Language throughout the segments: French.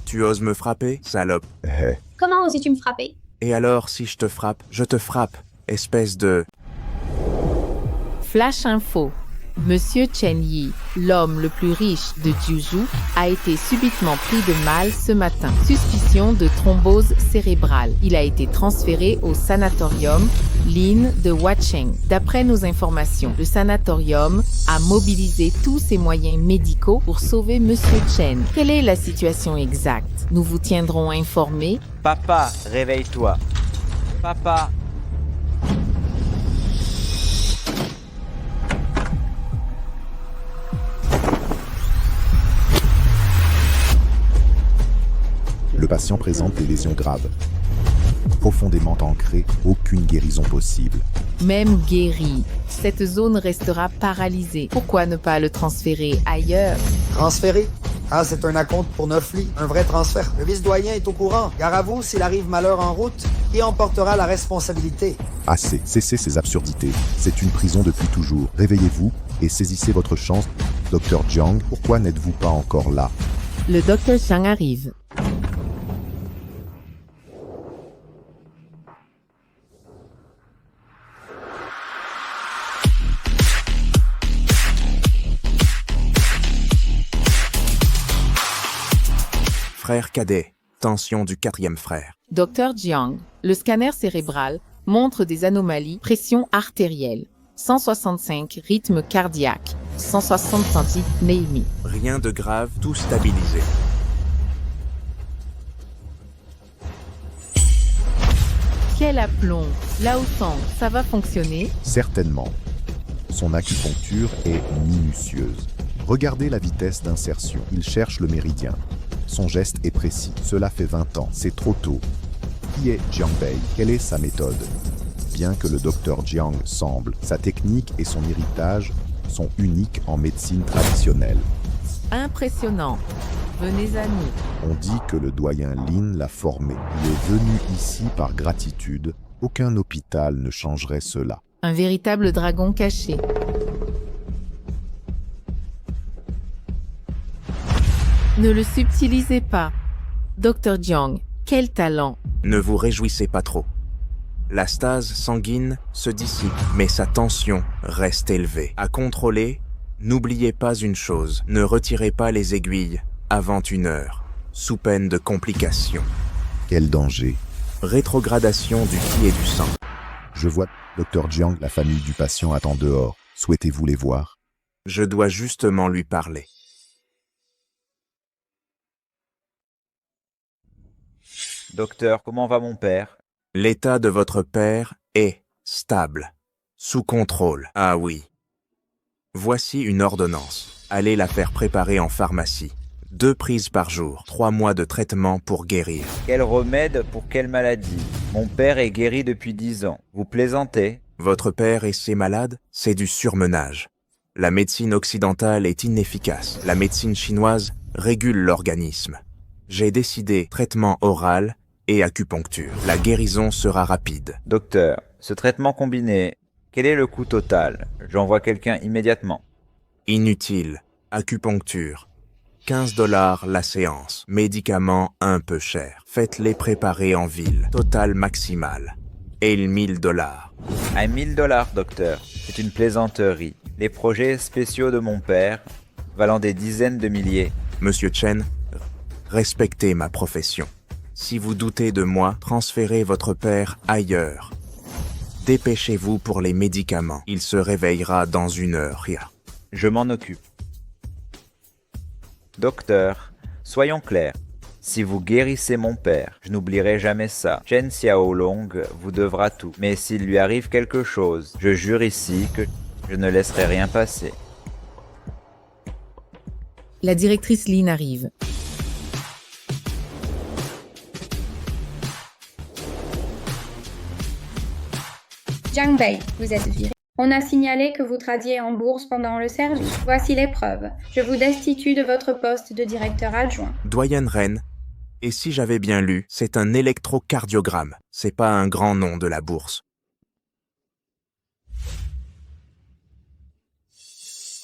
Tu oses me frapper, salope? Comment osais-tu me frapper? Et alors, si je te frappe, je te frappe, espèce de... Flash Info. Monsieur Chen Yi, l'homme le plus riche de Jiuzhou, a été subitement pris de mal ce matin. Suspicion de thrombose cérébrale. Il a été transféré au sanatorium Lin de Huacheng. D'après nos informations, le sanatorium a mobilisé tous ses moyens médicaux pour sauver Monsieur Chen. Quelle est la situation exacte? Nous vous tiendrons informés. Papa, réveille-toi. Papa. Le patient présente des lésions graves. Profondément ancrées, aucune guérison possible. Même guéri, cette zone restera paralysée. Pourquoi ne pas le transférer ailleurs? Transféré? Ah, c'est un acompte pour 9 lits, un vrai transfert. Le vice-doyen est au courant. Gare à vous, s'il arrive malheur en route, qui en portera la responsabilité? Assez, cessez ces absurdités. C'est une prison depuis toujours. Réveillez-vous et saisissez votre chance. Docteur Jiang, pourquoi n'êtes-vous pas encore là? Le docteur Jiang arrive. Frère cadet, tension du 4e frère. Docteur Jiang, le scanner cérébral montre des anomalies, pression artérielle, 165 rythme cardiaque, 170 némi. Rien de grave, tout stabilisé. Quel aplomb! Là où ça va fonctionner? Certainement. Son acupuncture est minutieuse. Regardez la vitesse d'insertion. Il cherche le méridien. Son geste est précis. Cela fait 20 ans. C'est trop tôt. Qui est Jiang Bei? Quelle est sa méthode? Bien que le docteur Jiang semble, sa technique et son héritage sont uniques en médecine traditionnelle. Impressionnant. Venez à nous. On dit que le doyen Lin l'a formé. Il est venu ici par gratitude. Aucun hôpital ne changerait cela. Un véritable dragon caché. Ne le subtilisez pas. Docteur Jiang, quel talent! Ne vous réjouissez pas trop. La stase sanguine se dissipe, mais sa tension reste élevée. À contrôler, n'oubliez pas une chose, ne retirez pas les aiguilles avant 1 heure, sous peine de complications. Quel danger! Rétrogradation du qi et du sang. Je vois Dr Jiang, la famille du patient attend dehors. Souhaitez-vous les voir? Je dois justement lui parler. Docteur, comment va mon père? L'état de votre père est stable, sous contrôle. Ah oui. Voici une ordonnance. Allez la faire préparer en pharmacie. 2 prises par jour, 3 mois de traitement pour guérir. Quel remède pour quelle maladie? Mon père est guéri depuis 10 ans. Vous plaisantez? Votre père et ses malades, c'est du surmenage. La médecine occidentale est inefficace. La médecine chinoise régule l'organisme. J'ai décidé traitement oral et acupuncture. La guérison sera rapide. Docteur, ce traitement combiné, quel est le coût total? J'envoie quelqu'un immédiatement. Inutile. Acupuncture. 15 $ la séance. Médicaments un peu chers. Faites-les préparer en ville. Total maximal. Et 1000 $. À 1000 $, docteur. C'est une plaisanterie. Les projets spéciaux de mon père, valant des dizaines de milliers. Monsieur Chen, respectez ma profession. Si vous doutez de moi, transférez votre père ailleurs. Dépêchez-vous pour les médicaments. Il se réveillera dans 1 heure. Je m'en occupe. Docteur, soyons clairs. Si vous guérissez mon père, je n'oublierai jamais ça. Chen Xiaolong vous devra tout. Mais s'il lui arrive quelque chose, je jure ici que je ne laisserai rien passer. La directrice Lin arrive. Jiang Bei, vous êtes viré. On a signalé que vous tradiez en bourse pendant le service. Voici les preuves. Je vous destitue de votre poste de directeur adjoint. Doyenne Ren, et si j'avais bien lu, c'est un électrocardiogramme. C'est pas un grand nom de la bourse.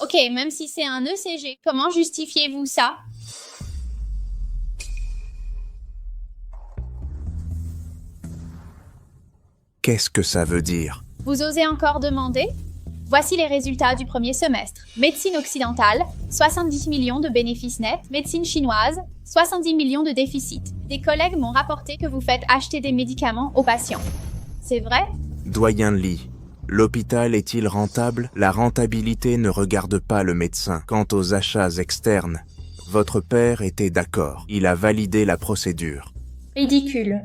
Ok, même si c'est un ECG, comment justifiez-vous ça? Qu'est-ce que ça veut dire? Vous osez encore demander? Voici les résultats du premier semestre. Médecine occidentale, 70 millions de bénéfices nets. Médecine chinoise, 70 millions de déficits. Des collègues m'ont rapporté que vous faites acheter des médicaments aux patients. C'est vrai? Doyen Lee, l'hôpital est-il rentable? La rentabilité ne regarde pas le médecin. Quant aux achats externes, votre père était d'accord. Il a validé la procédure. Ridicule.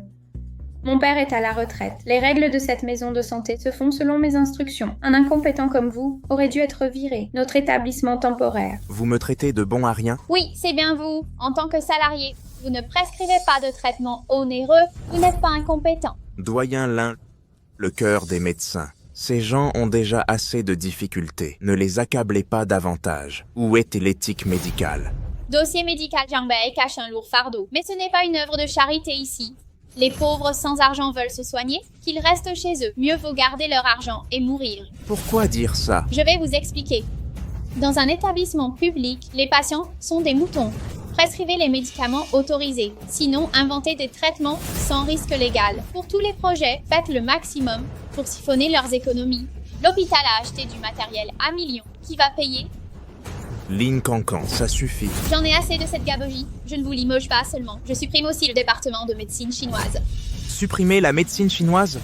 Mon père est à la retraite. Les règles de cette maison de santé se font selon mes instructions. Un incompétent comme vous aurait dû être viré. Notre établissement temporaire. Vous me traitez de bon à rien? Oui, c'est bien vous. En tant que salarié, vous ne prescrivez pas de traitement onéreux, vous n'êtes pas incompétent. Doyen Lin, le cœur des médecins. Ces gens ont déjà assez de difficultés. Ne les accablez pas davantage. Où est l'éthique médicale? Dossier médical Jiang Bei cache un lourd fardeau. Mais ce n'est pas une œuvre de charité ici. Les pauvres sans argent veulent se soigner, qu'ils restent chez eux. Mieux vaut garder leur argent et mourir. Pourquoi dire ça? Je vais vous expliquer. Dans un établissement public, les patients sont des moutons. Prescrivez les médicaments autorisés. Sinon, inventez des traitements sans risque légal. Pour tous les projets, faites le maximum pour siphonner leurs économies. L'hôpital a acheté du matériel à millions. Qui va payer? Lin Cancan, ça suffit. J'en ai assez de cette gabegie. Je ne vous limoge pas seulement. Je supprime aussi le département de médecine chinoise. Supprimer la médecine chinoise?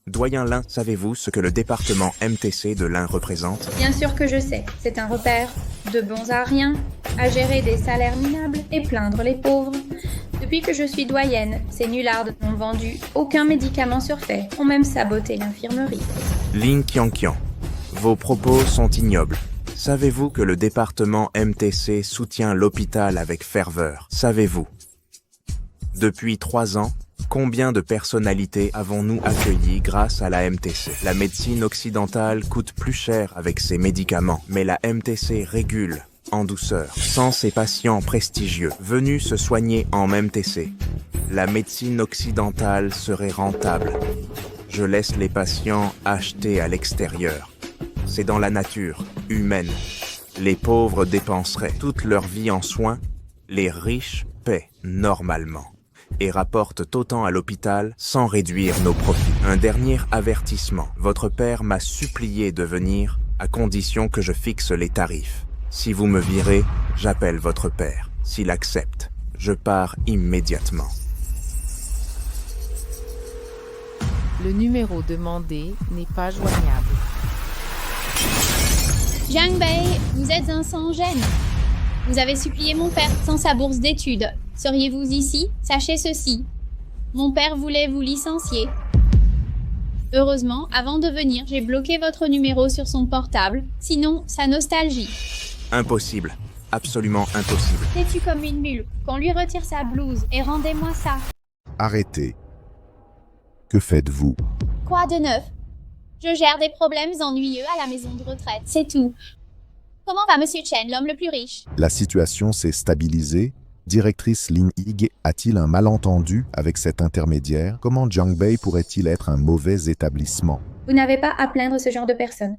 Doyen Lin, savez-vous ce que le département MTC de l'Ain représente? Bien sûr que je sais. C'est un repère de bons à rien, à gérer des salaires minables et plaindre les pauvres. Depuis que je suis doyenne, ces nullards n'ont vendu aucun médicament surfait, ont même saboté l'infirmerie. Lin Qianqian, vos propos sont ignobles. Savez-vous que le département MTC soutient l'hôpital avec ferveur? Savez-vous? Depuis 3 ans, combien de personnalités avons-nous accueillies grâce à la MTC? La médecine occidentale coûte plus cher avec ses médicaments, mais la MTC régule en douceur. Sans ces patients prestigieux venus se soigner en MTC, la médecine occidentale serait rentable. Je laisse les patients acheter à l'extérieur. C'est dans la nature humaine. Les pauvres dépenseraient toute leur vie en soins, les riches paient normalement et rapportent autant à l'hôpital sans réduire nos profits. Un dernier avertissement. Votre père m'a supplié de venir à condition que je fixe les tarifs. Si vous me virez, j'appelle votre père. S'il accepte, je pars immédiatement. Le numéro demandé n'est pas joignable. Jiang Bei, vous êtes un sans-gêne. Vous avez supplié mon père sans sa bourse d'études. Seriez-vous ici? Sachez ceci. Mon père voulait vous licencier. Heureusement, avant de venir, j'ai bloqué votre numéro sur son portable, sinon sa nostalgie. Impossible. Absolument impossible. Têtu comme une mule, qu'on lui retire sa blouse et rendez-moi ça. Arrêtez. Que faites-vous? Quoi de neuf? Je gère des problèmes ennuyeux à la maison de retraite, c'est tout. Comment va Monsieur Chen, l'homme le plus riche? La situation s'est stabilisée. Directrice Lin Yig a-t-il un malentendu avec cet intermédiaire? Comment Jiang Bei pourrait-il être un mauvais établissement? Vous n'avez pas à plaindre ce genre de personne.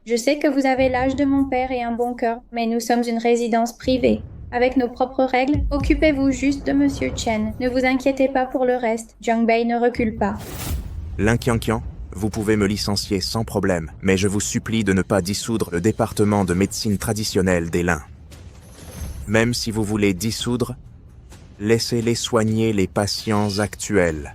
Je sais que vous avez l'âge de mon père et un bon cœur, mais nous sommes une résidence privée. Avec nos propres règles, occupez-vous juste de Monsieur Chen. Ne vous inquiétez pas pour le reste. Jiang Bei ne recule pas. Lin Qianqian, vous pouvez me licencier sans problème, mais je vous supplie de ne pas dissoudre le département de médecine traditionnelle des Lin. Même si vous voulez dissoudre, laissez-les soigner les patients actuels.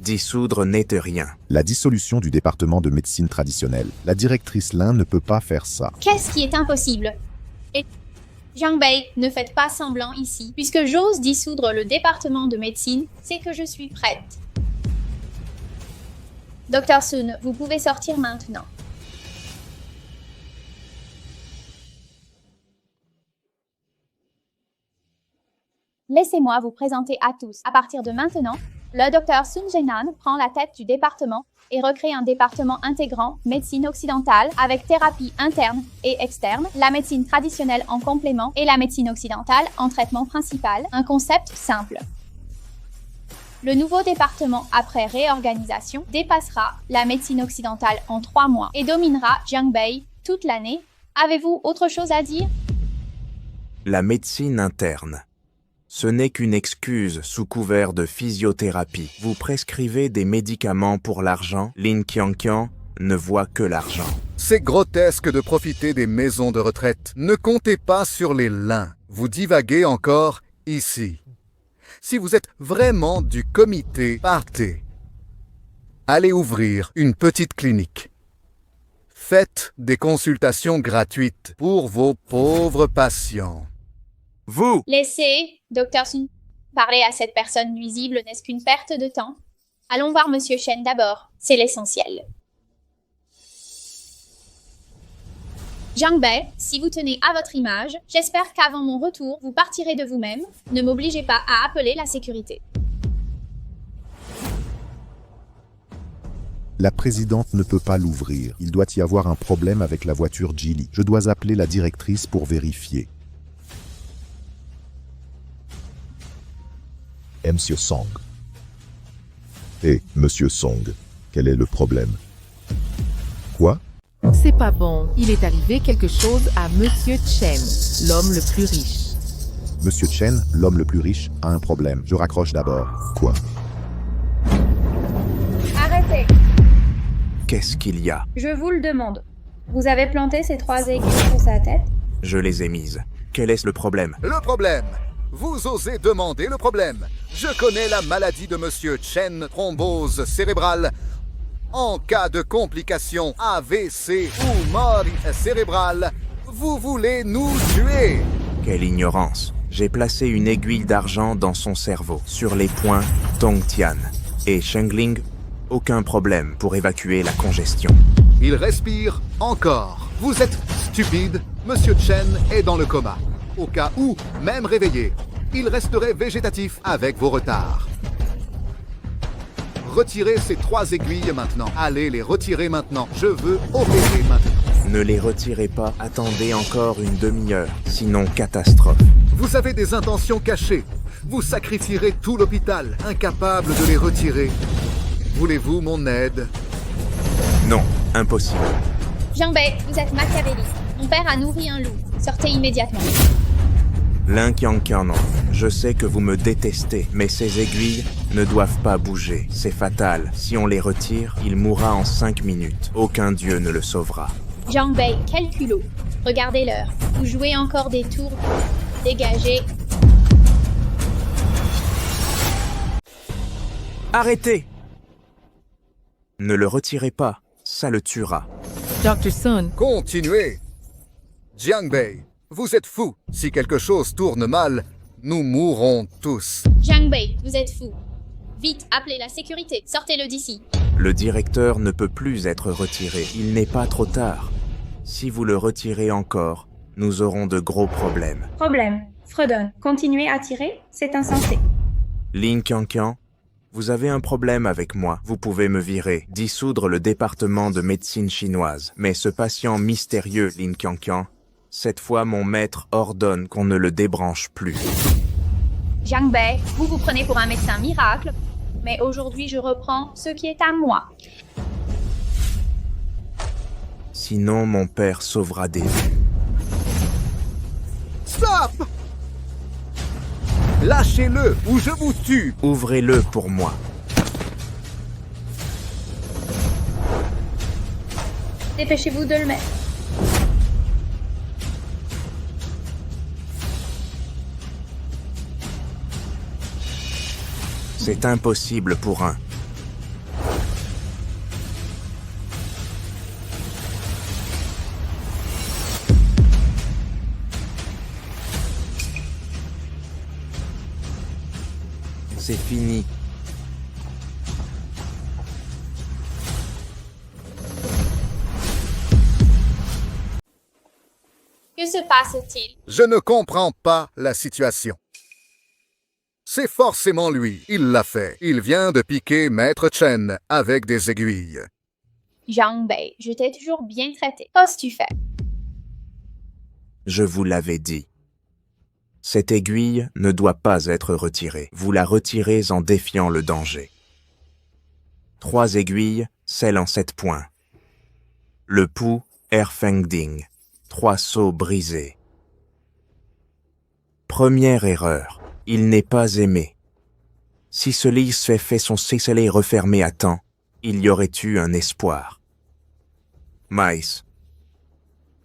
Dissoudre n'est rien. La dissolution du département de médecine traditionnelle. La directrice Lin ne peut pas faire ça. Qu'est-ce qui est impossible? Et Jiang Bei, ne faites pas semblant ici. Puisque j'ose dissoudre le département de médecine, c'est que je suis prête. Dr Sun, vous pouvez sortir maintenant. Laissez-moi vous présenter à tous. À partir de maintenant, le Dr Sun Zhenan prend la tête du département et recrée un département intégrant médecine occidentale avec thérapie interne et externe, la médecine traditionnelle en complément et la médecine occidentale en traitement principal. Un concept simple. Le nouveau département, après réorganisation, dépassera la médecine occidentale en 3 mois et dominera Jiang Bei toute l'année. Avez-vous autre chose à dire? La médecine interne. Ce n'est qu'une excuse sous couvert de physiothérapie. Vous prescrivez des médicaments pour l'argent. Lin Qianqian ne voit que l'argent. C'est grotesque de profiter des maisons de retraite. Ne comptez pas sur les lins. Vous divaguez encore ici. Si vous êtes vraiment du comité, partez. Allez ouvrir une petite clinique. Faites des consultations gratuites pour vos pauvres patients. Vous! Laissez, Dr. Sun. Parler à cette personne nuisible n'est-ce qu'une perte de temps? Allons voir Monsieur Chen d'abord, c'est l'essentiel. Jiang Bei, si vous tenez à votre image, j'espère qu'avant mon retour, vous partirez de vous-même. Ne m'obligez pas à appeler la sécurité. La présidente ne peut pas l'ouvrir. Il doit y avoir un problème avec la voiture Geely. Je dois appeler la directrice pour vérifier. Monsieur Song. Monsieur Song, quel est le problème? Quoi? C'est pas bon. Il est arrivé quelque chose à Monsieur Chen, l'homme le plus riche. Monsieur Chen, l'homme le plus riche, a un problème. Je raccroche d'abord. Quoi? Arrêtez! Qu'est-ce qu'il y a? Je vous le demande. Vous avez planté ces 3 aiguilles sur sa tête? Je les ai mises. Quel est le problème? Le problème! Vous osez demander le problème. Je connais la maladie de Monsieur Chen, thrombose cérébrale. En cas de complications AVC ou mort cérébrale, vous voulez nous tuer. Quelle ignorance! J'ai placé une aiguille d'argent dans son cerveau, sur les points Tongtian. Et Shengling, aucun problème pour évacuer la congestion. Il respire encore. Vous êtes stupide. Monsieur Chen est dans le coma. Au cas où, même réveillé, il resterait végétatif avec vos retards. Retirez ces 3 aiguilles maintenant. Allez les retirer maintenant. Je veux opérer maintenant. Ne les retirez pas, attendez encore une demi-heure, sinon catastrophe. Vous avez des intentions cachées. Vous sacrifierez tout l'hôpital, incapable de les retirer. Voulez-vous mon aide? Non, impossible. Jiang Bei, vous êtes machiavéliste. Mon père a nourri un loup. Sortez immédiatement. Lin Qianqian, je sais que vous me détestez, mais ces aiguilles ne doivent pas bouger. C'est fatal. Si on les retire, il mourra en 5 minutes. Aucun dieu ne le sauvera. Jiang Bei, quel culot. Regardez l'heure. Vous jouez encore des tours. Dégagez. Arrêtez! Ne le retirez pas, ça le tuera. Dr. Sun, Continuez. Jiang Bei, vous êtes fou. Si quelque chose tourne mal, nous mourrons tous. Jiang Bei, vous êtes fou. Vite, appelez la sécurité. Sortez-le d'ici. Le directeur ne peut plus être retiré. Il n'est pas trop tard. Si vous le retirez encore, nous aurons de gros problèmes. Problème. Fredon, continuez à tirer, c'est insensé. Lin Qianqian, vous avez un problème avec moi. Vous pouvez me virer, dissoudre le département de médecine chinoise. Mais ce patient mystérieux, Lin Qianqian, cette fois mon maître ordonne qu'on ne le débranche plus. Jiang Bei, vous vous prenez pour un médecin miracle, mais aujourd'hui je reprends ce qui est à moi. Sinon mon père sauvera des vies. Stop! Lâchez-le ou je vous tue. Ouvrez-le pour moi. Dépêchez-vous de le mettre. C'est impossible pour un. C'est fini. Que se passe-t-il? Je ne comprends pas la situation. C'est forcément lui. Il l'a fait. Il vient de piquer Maître Chen avec des aiguilles. Jiang Bei, je t'ai toujours bien traité. Qu'as-tu fait? Je vous l'avais dit. Cette aiguille ne doit pas être retirée. Vous la retirez en défiant le danger. 3 aiguilles, celle en 7 points. Le pouls, Erfengding. 3 seaux brisés. Première erreur. Il n'est pas aimé. Si ce lys fait son cessez refermé à temps, il y aurait eu un espoir. Mice,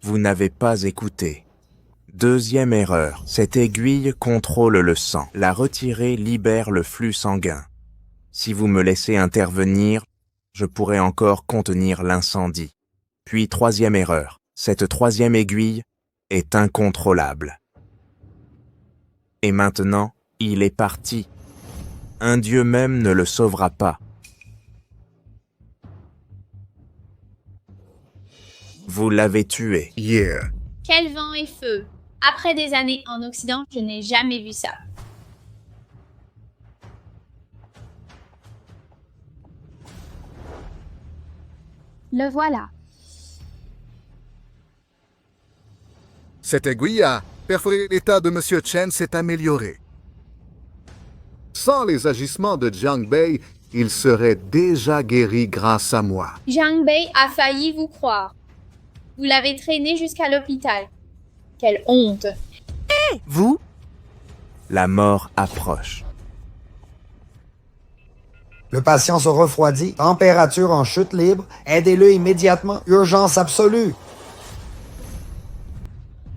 vous n'avez pas écouté. Deuxième erreur, cette aiguille contrôle le sang. La retirer libère le flux sanguin. Si vous me laissez intervenir, je pourrais encore contenir l'incendie. Puis troisième erreur, cette troisième aiguille est incontrôlable. Et maintenant, il est parti. Un dieu même ne le sauvera pas. Vous l'avez tué. Yeah. Quel vent et feu! Après des années en Occident, je n'ai jamais vu ça. Le voilà. Cette aiguille a perforé l'état de Monsieur Chen s'est amélioré. Sans les agissements de Jiang Bei, il serait déjà guéri grâce à moi. Jiang Bei a failli vous croire. Vous l'avez traîné jusqu'à l'hôpital. Quelle honte! Vous? La mort approche. Le patient se refroidit, température en chute libre, aidez-le immédiatement, urgence absolue.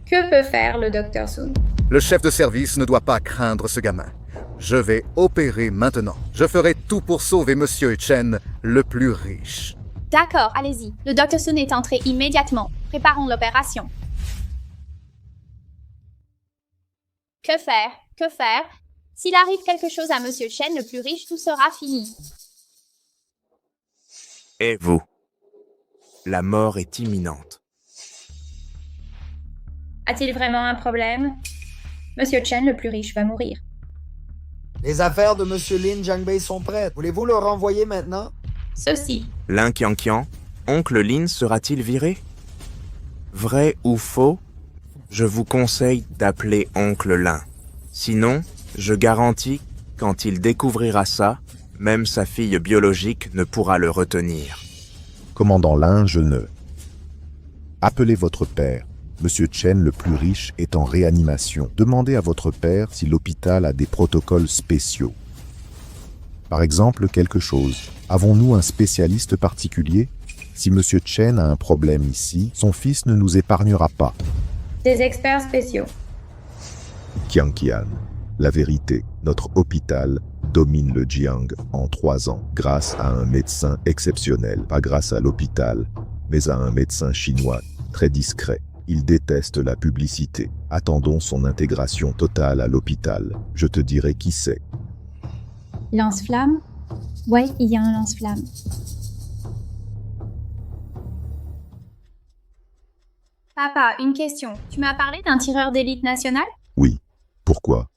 Que peut faire le Dr. Sun? Le chef de service ne doit pas craindre ce gamin. Je vais opérer maintenant. Je ferai tout pour sauver Monsieur Chen, le plus riche. D'accord, allez-y. Le Dr. Sun est entré immédiatement. Préparons l'opération. Que faire? Que faire? S'il arrive quelque chose à Monsieur Chen, le plus riche, tout sera fini. Et vous? La mort est imminente. A-t-il vraiment un problème? Monsieur Chen, le plus riche, va mourir. Les affaires de Monsieur Lin Jiangbei sont prêtes. Voulez-vous le renvoyer maintenant? Ceci. L'Inquianquian, oncle Lin sera-t-il viré? Vrai ou faux? Je vous conseille d'appeler oncle Lin. Sinon, je garantis, quand il découvrira ça, même sa fille biologique ne pourra le retenir. Commandant Lin, je ne... Appelez votre père. Monsieur Chen, le plus riche, est en réanimation. Demandez à votre père si l'hôpital a des protocoles spéciaux. Par exemple, quelque chose. Avons-nous un spécialiste particulier? Si Monsieur Chen a un problème ici, son fils ne nous épargnera pas. Des experts spéciaux. Qianqian. La vérité, notre hôpital domine le Jiang en 3 ans, grâce à un médecin exceptionnel. Pas grâce à l'hôpital, mais à un médecin chinois très discret. Il déteste la publicité. Attendons son intégration totale à l'hôpital. Je te dirai qui c'est. Lance-flamme? Ouais, il y a un lance-flamme. Papa, une question. Tu m'as parlé d'un tireur d'élite national? Oui. Pourquoi?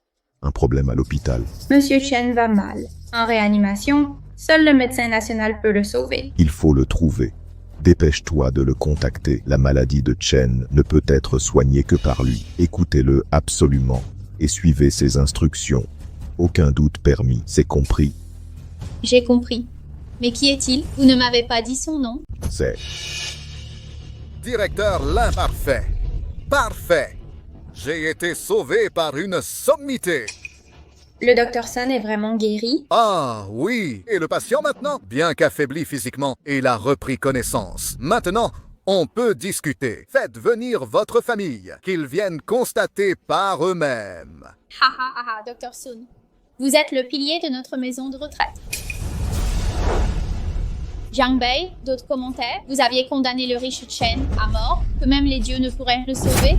Un problème à l'hôpital. Monsieur Chen va mal. En réanimation, seul le médecin national peut le sauver. Il faut le trouver. Dépêche-toi de le contacter. La maladie de Chen ne peut être soignée que par lui. Écoutez-le absolument et suivez ses instructions. Aucun doute permis, c'est compris? J'ai compris. Mais qui est-il? Vous ne m'avez pas dit son nom. C'est... Directeur Lin parfait. Parfait. J'ai été sauvé par une sommité. Le Dr. Sun est vraiment guéri? Ah oui. Et le patient maintenant, bien qu'affaibli physiquement, il a repris connaissance. Maintenant, on peut discuter. Faites venir votre famille, qu'ils viennent constater par eux-mêmes. Ha ha ha ha, Dr. Sun. Vous êtes le pilier de notre maison de retraite. Jiang Bei, d'autres commentaires? Vous aviez condamné le riche Chen à mort, que même les dieux ne pourraient le sauver?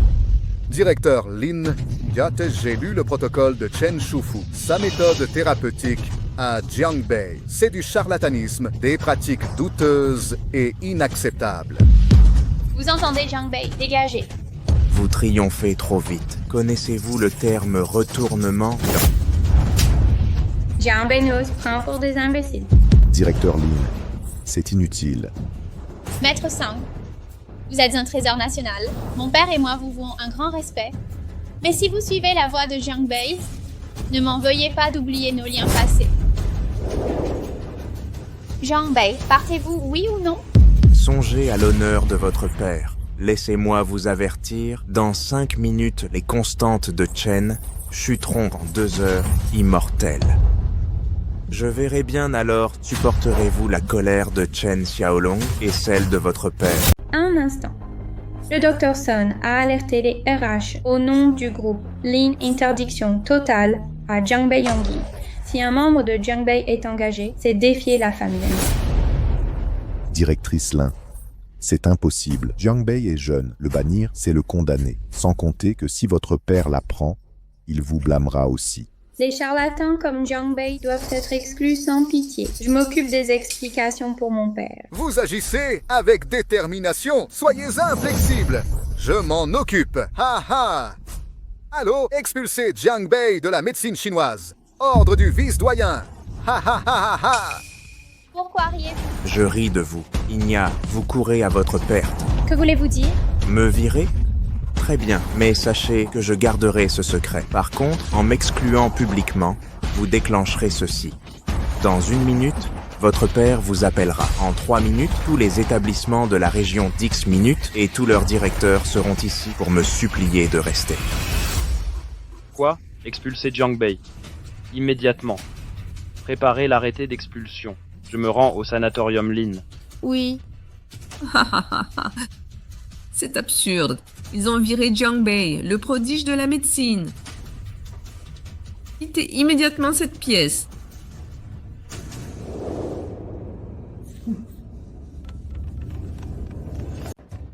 Directeur Lin, j'ai lu le protocole de Chen Shufu. Sa méthode thérapeutique à Jiang Bei, c'est du charlatanisme, des pratiques douteuses et inacceptables. Vous entendez, Jiang Bei, dégagez. Vous triomphez trop vite. Connaissez-vous le terme retournement? Jiang Bei nous prend pour des imbéciles. Directeur Lin, c'est inutile. Maître Sang, vous êtes un trésor national. Mon père et moi vous vouons un grand respect. Mais si vous suivez la voie de Jiang Bei, ne m'en veuillez pas d'oublier nos liens passés. Jiang Bei, partez-vous, oui ou non? Songez à l'honneur de votre père. Laissez-moi vous avertir, dans 5 minutes, les constantes de Chen chuteront en 2 heures, immortels. Je verrai bien alors, supporterez-vous la colère de Chen Xiaolong et celle de votre père. Un instant. Le Dr Sun a alerté les RH au nom du groupe Lin Interdiction Totale à Jiangbei Yongyi. Si un membre de Jiangbei est engagé, c'est défier la famille. Directrice Lin. C'est impossible. Jiangbei est jeune. Le bannir, c'est le condamner. Sans compter que si votre père l'apprend, il vous blâmera aussi. Les charlatans comme Jiangbei doivent être exclus sans pitié. Je m'occupe des explications pour mon père. Vous agissez avec détermination. Soyez inflexible. Je m'en occupe. Ha ha. Allô, expulsez Jiangbei de la médecine chinoise. Ordre du vice-doyen. Ha ha ha ha ha. Pourquoi riez-vous? Je ris de vous. Igna, vous courez à votre perte. Que voulez-vous dire? Me virer? Très bien, mais sachez que je garderai ce secret. Par contre, en m'excluant publiquement, vous déclencherez ceci. Dans 1 minute, votre père vous appellera. En 3 minutes, tous les établissements de la région d'X minutes et tous leurs directeurs seront ici pour me supplier de rester. Quoi? Expulser Jiangbei. Immédiatement. Préparez l'arrêté d'expulsion. Je me rends au sanatorium Lin. Oui. C'est absurde. Ils ont viré Jiangbei, le prodige de la médecine. Quittez immédiatement cette pièce.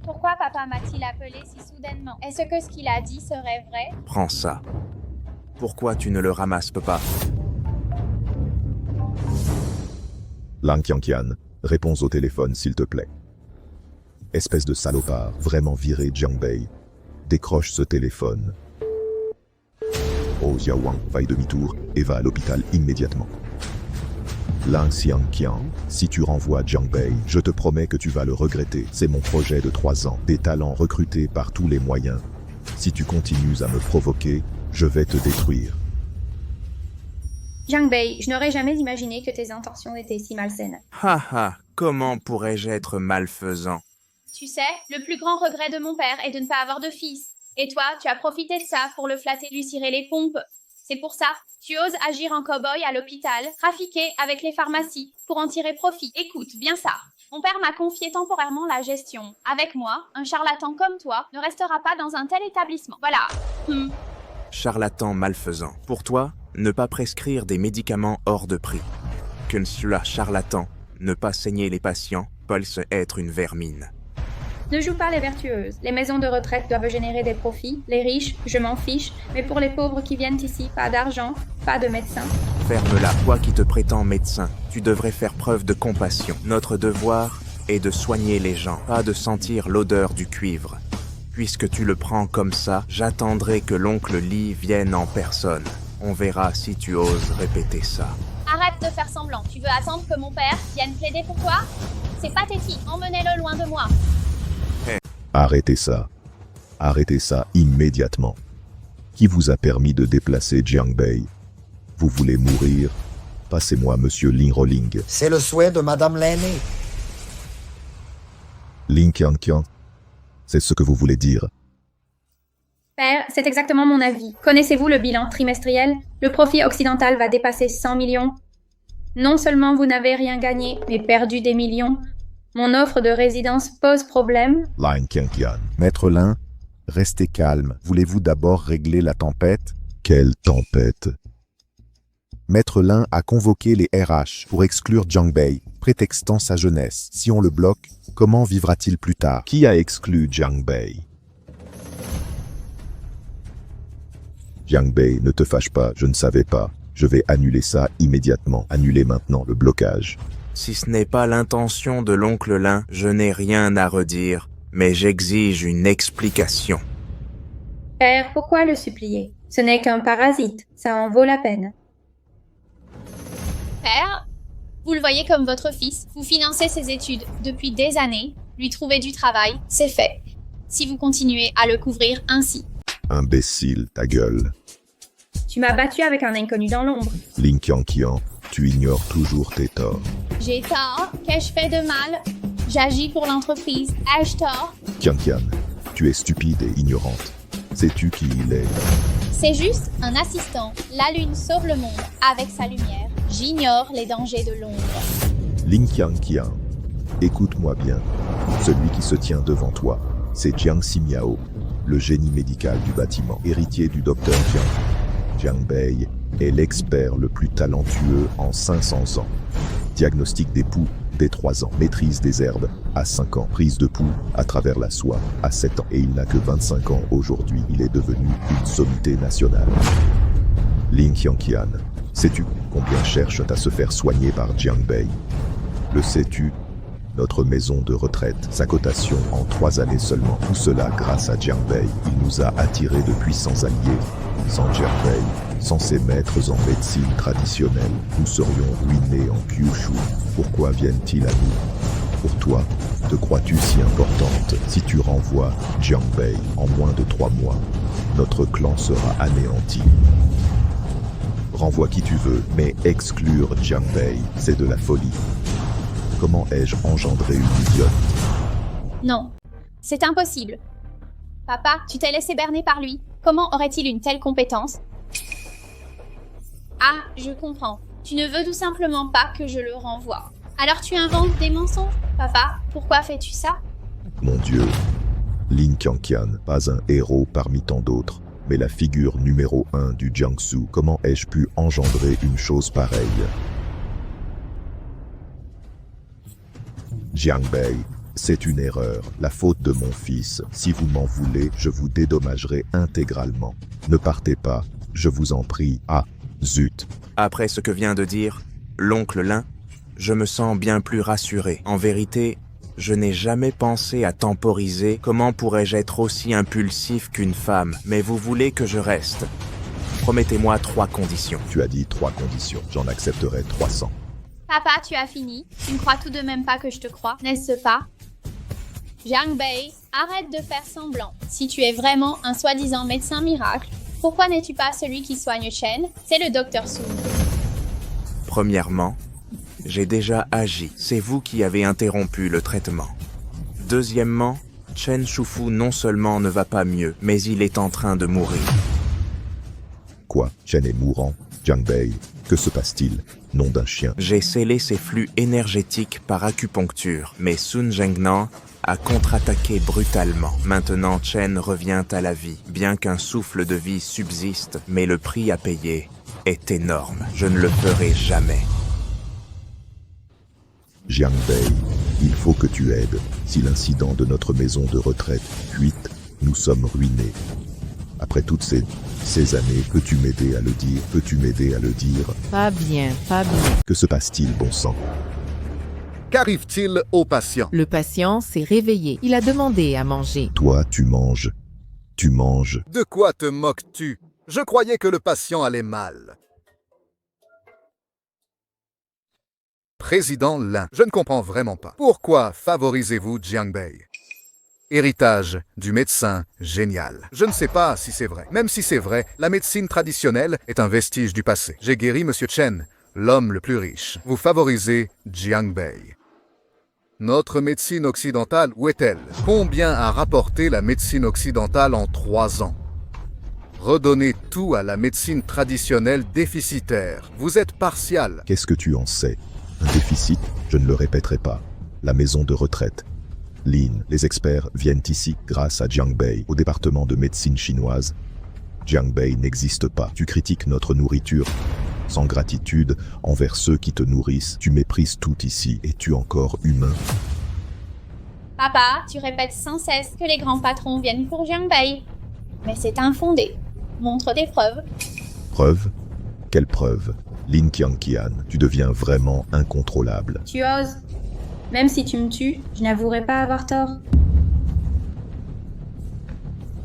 Pourquoi papa m'a-t-il appelé si soudainement? Est-ce que ce qu'il a dit serait vrai? Prends ça. Pourquoi tu ne le ramasses pas? Lang Qianqian, réponds au téléphone s'il te plaît. Espèce de salopard, vraiment viré Jiangbei. Décroche ce téléphone. Oh Xiaowang, vaille demi-tour et va à l'hôpital immédiatement. Lang Xianqian, si tu renvoies Jiangbei, je te promets que tu vas le regretter. C'est mon projet de 3 ans, des talents recrutés par tous les moyens. Si tu continues à me provoquer, je vais te détruire. Jiangbei, je n'aurais jamais imaginé que tes intentions étaient si malsaines. Ha, comment pourrais-je être malfaisant? Tu sais, le plus grand regret de mon père est de ne pas avoir de fils. Et toi, tu as profité de ça pour le flatter, lui cirer les pompes. C'est pour ça, tu oses agir en cow-boy à l'hôpital, trafiquer avec les pharmacies, pour en tirer profit. Écoute, bien ça. Mon père m'a confié temporairement la gestion. Avec moi, un charlatan comme toi ne restera pas dans un tel établissement. Voilà. Charlatan malfaisant. Pour toi, ne pas prescrire des médicaments hors de prix. Que cela charlatan, ne pas saigner les patients, Paul se être une vermine. Ne joue pas les vertueuses. Les maisons de retraite doivent générer des profits. Les riches, je m'en fiche. Mais pour les pauvres qui viennent ici, pas d'argent, pas de médecin. Ferme-la, toi qui te prétends médecin. Tu devrais faire preuve de compassion. Notre devoir est de soigner les gens, pas de sentir l'odeur du cuivre. Puisque tu le prends comme ça, j'attendrai que l'oncle Lee vienne en personne. On verra si tu oses répéter ça. Arrête de faire semblant. Tu veux attendre que mon père vienne plaider pour toi? C'est pathétique. Emmenez-le loin de moi. Arrêtez ça. Arrêtez ça immédiatement. Qui vous a permis de déplacer Jiangbei? Vous voulez mourir? Passez-moi Monsieur Lin Rolling. C'est le souhait de Madame l'aînée. Lin Qianqian, c'est ce que vous voulez dire. Père, c'est exactement mon avis. Connaissez-vous le bilan trimestriel? Le profit occidental va dépasser 100 millions. Non seulement vous n'avez rien gagné, mais perdu des millions. Mon offre de résidence pose problème. Lin Qianqian. Maître Lin, restez calme. Voulez-vous d'abord régler la tempête? Quelle tempête? Maître Lin a convoqué les RH pour exclure Jiangbei, prétextant sa jeunesse. Si on le bloque, comment vivra-t-il plus tard? Qui a exclu Jiangbei? Jiangbei, ne te fâche pas, je ne savais pas. Je vais annuler ça immédiatement. Annuler maintenant le blocage. Si ce n'est pas l'intention de l'oncle Lin, je n'ai rien à redire, mais j'exige une explication. Père, pourquoi le supplier? Ce n'est qu'un parasite, ça en vaut la peine. Père, vous le voyez comme votre fils. Vous financez ses études depuis des années. Lui trouver du travail, c'est fait. Si vous continuez à le couvrir ainsi. Imbécile, ta gueule. Tu m'as battu avec un inconnu dans l'ombre. Lin Qianqian, tu ignores toujours tes torts. J'ai tort. Qu'ai-je fait de mal? J'agis pour l'entreprise. Ai-je tort? Qianqian, tu es stupide et ignorante. Sais-tu qui il est? C'est juste un assistant. La lune sauve le monde avec sa lumière. J'ignore les dangers de l'ombre. Lin Qiang, écoute-moi bien. Celui qui se tient devant toi, c'est Jiang Ximiao, le génie médical du bâtiment, héritier du docteur Jiang. Jiang Bei est l'expert le plus talentueux en 500 ans. Diagnostic des poux dès 3 ans, maîtrise des herbes à 5 ans, prise de pouls à travers la soie à 7 ans. Et il n'a que 25 ans aujourd'hui, il est devenu une sommité nationale. Lin Qiang, sais-tu combien cherchent à se faire soigner par Jiang Bei? Le sais-tu? Notre maison de retraite, sa cotation en 3 années seulement. Tout cela grâce à Jiang Bei. Il nous a attirés de puissants alliés. Sans Jiang Bei, sans ses maîtres en médecine traditionnelle, nous serions ruinés en Kyushu. Pourquoi viennent-ils à nous? Pour toi, te crois-tu si importante? Si tu renvoies Jiang Bei en moins de 3 mois, notre clan sera anéanti. Renvoie qui tu veux, mais exclure Jiang Bei, c'est de la folie. Comment ai-je engendré une idiote? Non, c'est impossible. Papa, tu t'es laissé berner par lui. Comment aurait-il une telle compétence? Ah, je comprends. Tu ne veux tout simplement pas que je le renvoie. Alors tu inventes des mensonges? Papa, pourquoi fais-tu ça? Mon Dieu, Lin Qiang, pas un héros parmi tant d'autres, mais la figure numéro 1 du Jiangsu. Comment ai-je pu engendrer une chose pareille? Jiang Bei, c'est une erreur, la faute de mon fils. Si vous m'en voulez, je vous dédommagerai intégralement. Ne partez pas, je vous en prie. Ah, zut. Après ce que vient de dire l'oncle Lin, je me sens bien plus rassuré. En vérité, je n'ai jamais pensé à temporiser. Comment pourrais-je être aussi impulsif qu'une femme? Mais vous voulez que je reste. Promettez-moi 3 conditions. Tu as dit 3 conditions, j'en accepterai 300. Papa, tu as fini. Tu ne crois tout de même pas que je te crois, n'est-ce pas? Jiang Bei, arrête de faire semblant. Si tu es vraiment un soi-disant médecin miracle, pourquoi n'es-tu pas celui qui soigne Chen? C'est le docteur Sun. Premièrement, j'ai déjà agi. C'est vous qui avez interrompu le traitement. Deuxièmement, Chen Shufu non seulement ne va pas mieux, mais il est en train de mourir. Quoi? Chen est mourant? Jiang Bei, que se passe-t-il? Nom d'un chien. J'ai scellé ses flux énergétiques par acupuncture, mais Sun Zhengnan a contre-attaqué brutalement. Maintenant, Chen revient à la vie, bien qu'un souffle de vie subsiste, mais le prix à payer est énorme. Je ne le ferai jamais. Jiang Bei, il faut que tu aides. Si l'incident de notre maison de retraite fuite, nous sommes ruinés. Après toutes ces années, peux-tu m'aider à le dire? Peux-tu m'aider à le dire? Pas bien, pas bien. Que se passe-t-il, bon sang? Qu'arrive-t-il au patient? Le patient s'est réveillé. Il a demandé à manger. Toi, tu manges. Tu manges. De quoi te moques-tu? Je croyais que le patient allait mal. Président Lin, je ne comprends vraiment pas. Pourquoi favorisez-vous Jiang Bei? Héritage du médecin génial. Je ne sais pas si c'est vrai. Même si c'est vrai, la médecine traditionnelle est un vestige du passé. J'ai guéri Monsieur Chen, l'homme le plus riche. Vous favorisez Jiang Bei. Notre médecine occidentale, où est-elle? Combien a rapporté la médecine occidentale en 3 ans? Redonnez tout à la médecine traditionnelle déficitaire. Vous êtes partial. Qu'est-ce que tu en sais? Un déficit, je ne le répéterai pas. La maison de retraite. Lin, les experts viennent ici grâce à Jiang Bei, au département de médecine chinoise. Jiang Bei n'existe pas. Tu critiques notre nourriture. Sans gratitude envers ceux qui te nourrissent, tu méprises tout ici. Es-tu encore humain? Papa, tu répètes sans cesse que les grands patrons viennent pour Jiang Bei. Mais c'est infondé. Montre des preuves. Preuve? Quelle preuve? Lin Qiang, tu deviens vraiment incontrôlable. Tu oses. Même si tu me tues, je n'avouerai pas avoir tort.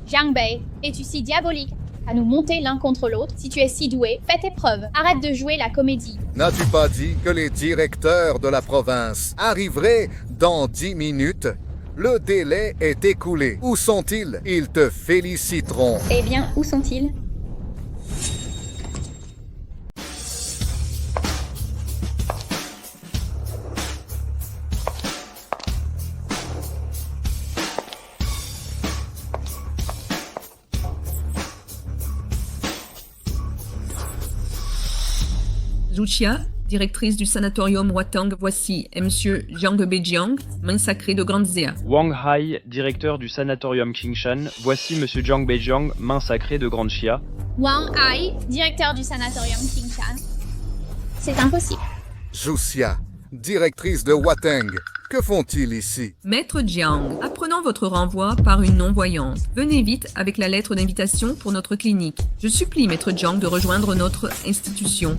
Jiang Bei, es-tu si diabolique à nous monter l'un contre l'autre? Si tu es si doué, fais tes preuves. Arrête de jouer la comédie. N'as-tu pas dit que les directeurs de la province arriveraient dans 10 minutes? Le délai est écoulé. Où sont-ils? Ils te féliciteront. Eh bien, où sont-ils? Zhuxia, directrice du sanatorium Watang, voici Monsieur Jiang Beijiang, main sacrée de Grande Zéa. Wang Hai, directeur du sanatorium Qingshan, voici Monsieur Jiang Beijiang, main sacrée de Grande Xia. Wang Hai, directeur du sanatorium Qingshan. C'est impossible. Zhuxia, directrice de Watang. Que font-ils ici? Maître Jiang, apprenant votre renvoi par une non-voyante, venez vite avec la lettre d'invitation pour notre clinique. Je supplie Maître Jiang de rejoindre notre institution.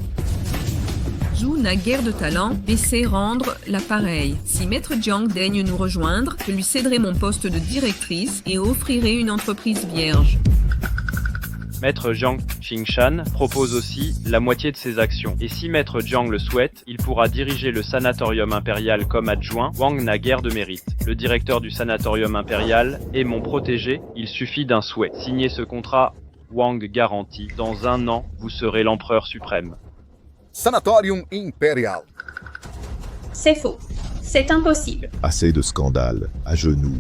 Zhu n'a guère de talent, mais sait rendre l'appareil. Si Maître Jiang daigne nous rejoindre, je lui céderai mon poste de directrice et offrirai une entreprise vierge. Maître Jiang Qingshan propose aussi la moitié de ses actions. Et si Maître Jiang le souhaite, il pourra diriger le sanatorium impérial comme adjoint. Wang n'a guère de mérite. Le directeur du sanatorium impérial est mon protégé, il suffit d'un souhait. Signez ce contrat, Wang garantit. Dans 1 an, vous serez l'empereur suprême. Sanatorium Imperial. C'est faux. C'est impossible. Assez de scandales. À genoux.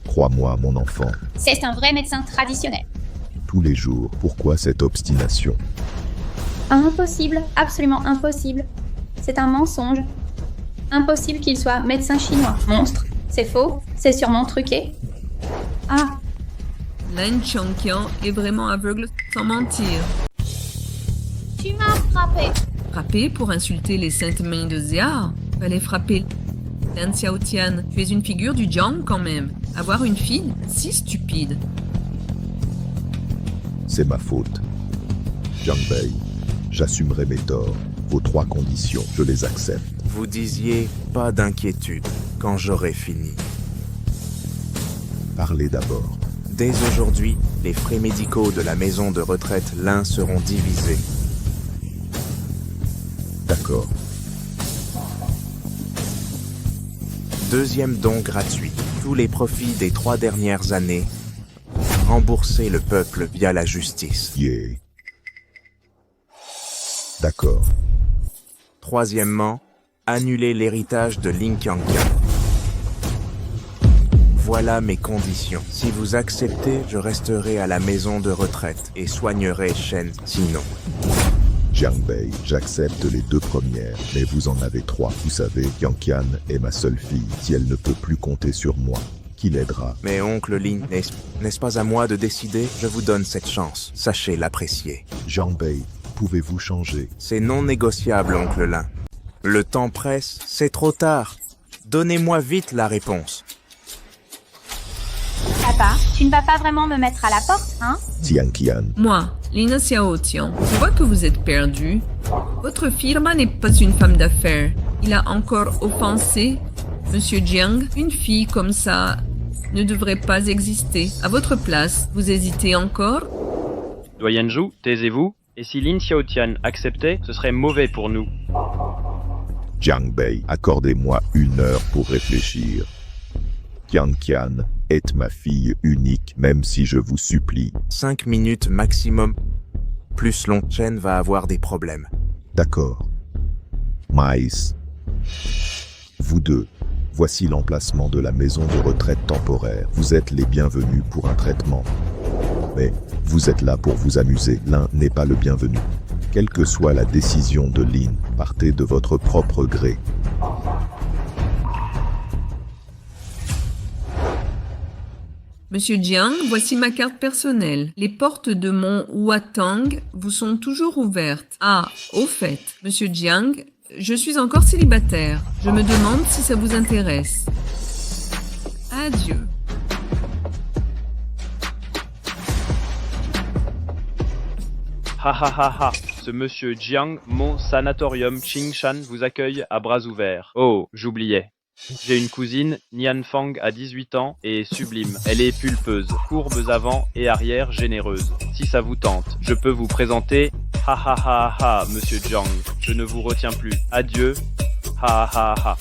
Crois-moi, mon enfant. C'est un vrai médecin traditionnel. Tous les jours, pourquoi cette obstination? Impossible, absolument impossible. C'est un mensonge. Impossible qu'il soit médecin chinois. Monstre. C'est faux, c'est sûrement truqué. Ah, Lan Chongqian est vraiment aveugle sans mentir. Tu m'as frappé. Frapper pour insulter les saintes mains de Zia? Fallait frapper Lan Xiaotian. Tu es une figure du Jiang quand même. Avoir une fille si stupide. C'est ma faute. Jiang Bei, j'assumerai mes torts. Vos 3 conditions, je les accepte. Vous disiez pas d'inquiétude quand j'aurai fini. Parlez d'abord. Dès aujourd'hui, les frais médicaux de la maison de retraite Lin seront divisés. D'accord. 2e don gratuit. Tous les profits des 3 dernières années. Rembourser le peuple via la justice. Yeah. D'accord. 3e, annuler l'héritage de Lin Qianqian. Voilà mes conditions. Si vous acceptez, je resterai à la maison de retraite et soignerai Shen. Sinon, Jiang Bei, j'accepte les 2 premières, mais vous en avez 3. Vous savez, Qianqian est ma seule fille. Si elle ne peut plus compter sur moi, qui l'aidera? mais oncle Lin, n'est-ce pas à moi de décider? Je vous donne cette chance. Sachez l'apprécier. Jiang Bei, pouvez-vous changer? C'est non négociable, oncle Lin. Le temps presse, c'est trop tard. Donnez-moi vite la réponse. Papa, tu ne vas pas vraiment me mettre à la porte, hein? Qianqian, Moi, Lina Xiaotian, je vois que vous êtes perdu. Votre firme n'est pas une femme d'affaires. Il a encore offensé Monsieur Jiang. Une fille comme ça ne devrait pas exister. À votre place, vous hésitez encore? Doyen Zhu, taisez-vous. Et si Lin Xiaotian acceptait, ce serait mauvais pour nous. Jiang Bei, accordez-moi 1 heure pour réfléchir. Qianqian est ma fille unique, même si je vous supplie. 5 minutes maximum. Plus long, Chen va avoir des problèmes. D'accord. Maïs. Vous 2, voici l'emplacement de la maison de retraite temporaire. Vous êtes les bienvenus pour un traitement. Mais vous êtes là pour vous amuser. L'un n'est pas le bienvenu. Quelle que soit la décision de Lin, partez de votre propre gré. Monsieur Jiang, voici ma carte personnelle. Les portes de mon Watang vous sont toujours ouvertes. Ah, au fait, Monsieur Jiang, je suis encore célibataire. Je me demande si ça vous intéresse. Adieu. Ha ha ha ha. Ce monsieur Jiang, mon sanatorium Qingshan vous accueille à bras ouverts. Oh, j'oubliais. J'ai une cousine, Nian Fang, à 18 ans, et sublime. Elle est pulpeuse, courbes avant et arrière généreuse. Si ça vous tente, je peux vous présenter... Ha ha ha ha, monsieur Jiang. Je ne vous retiens plus. Adieu. Ha ha ha.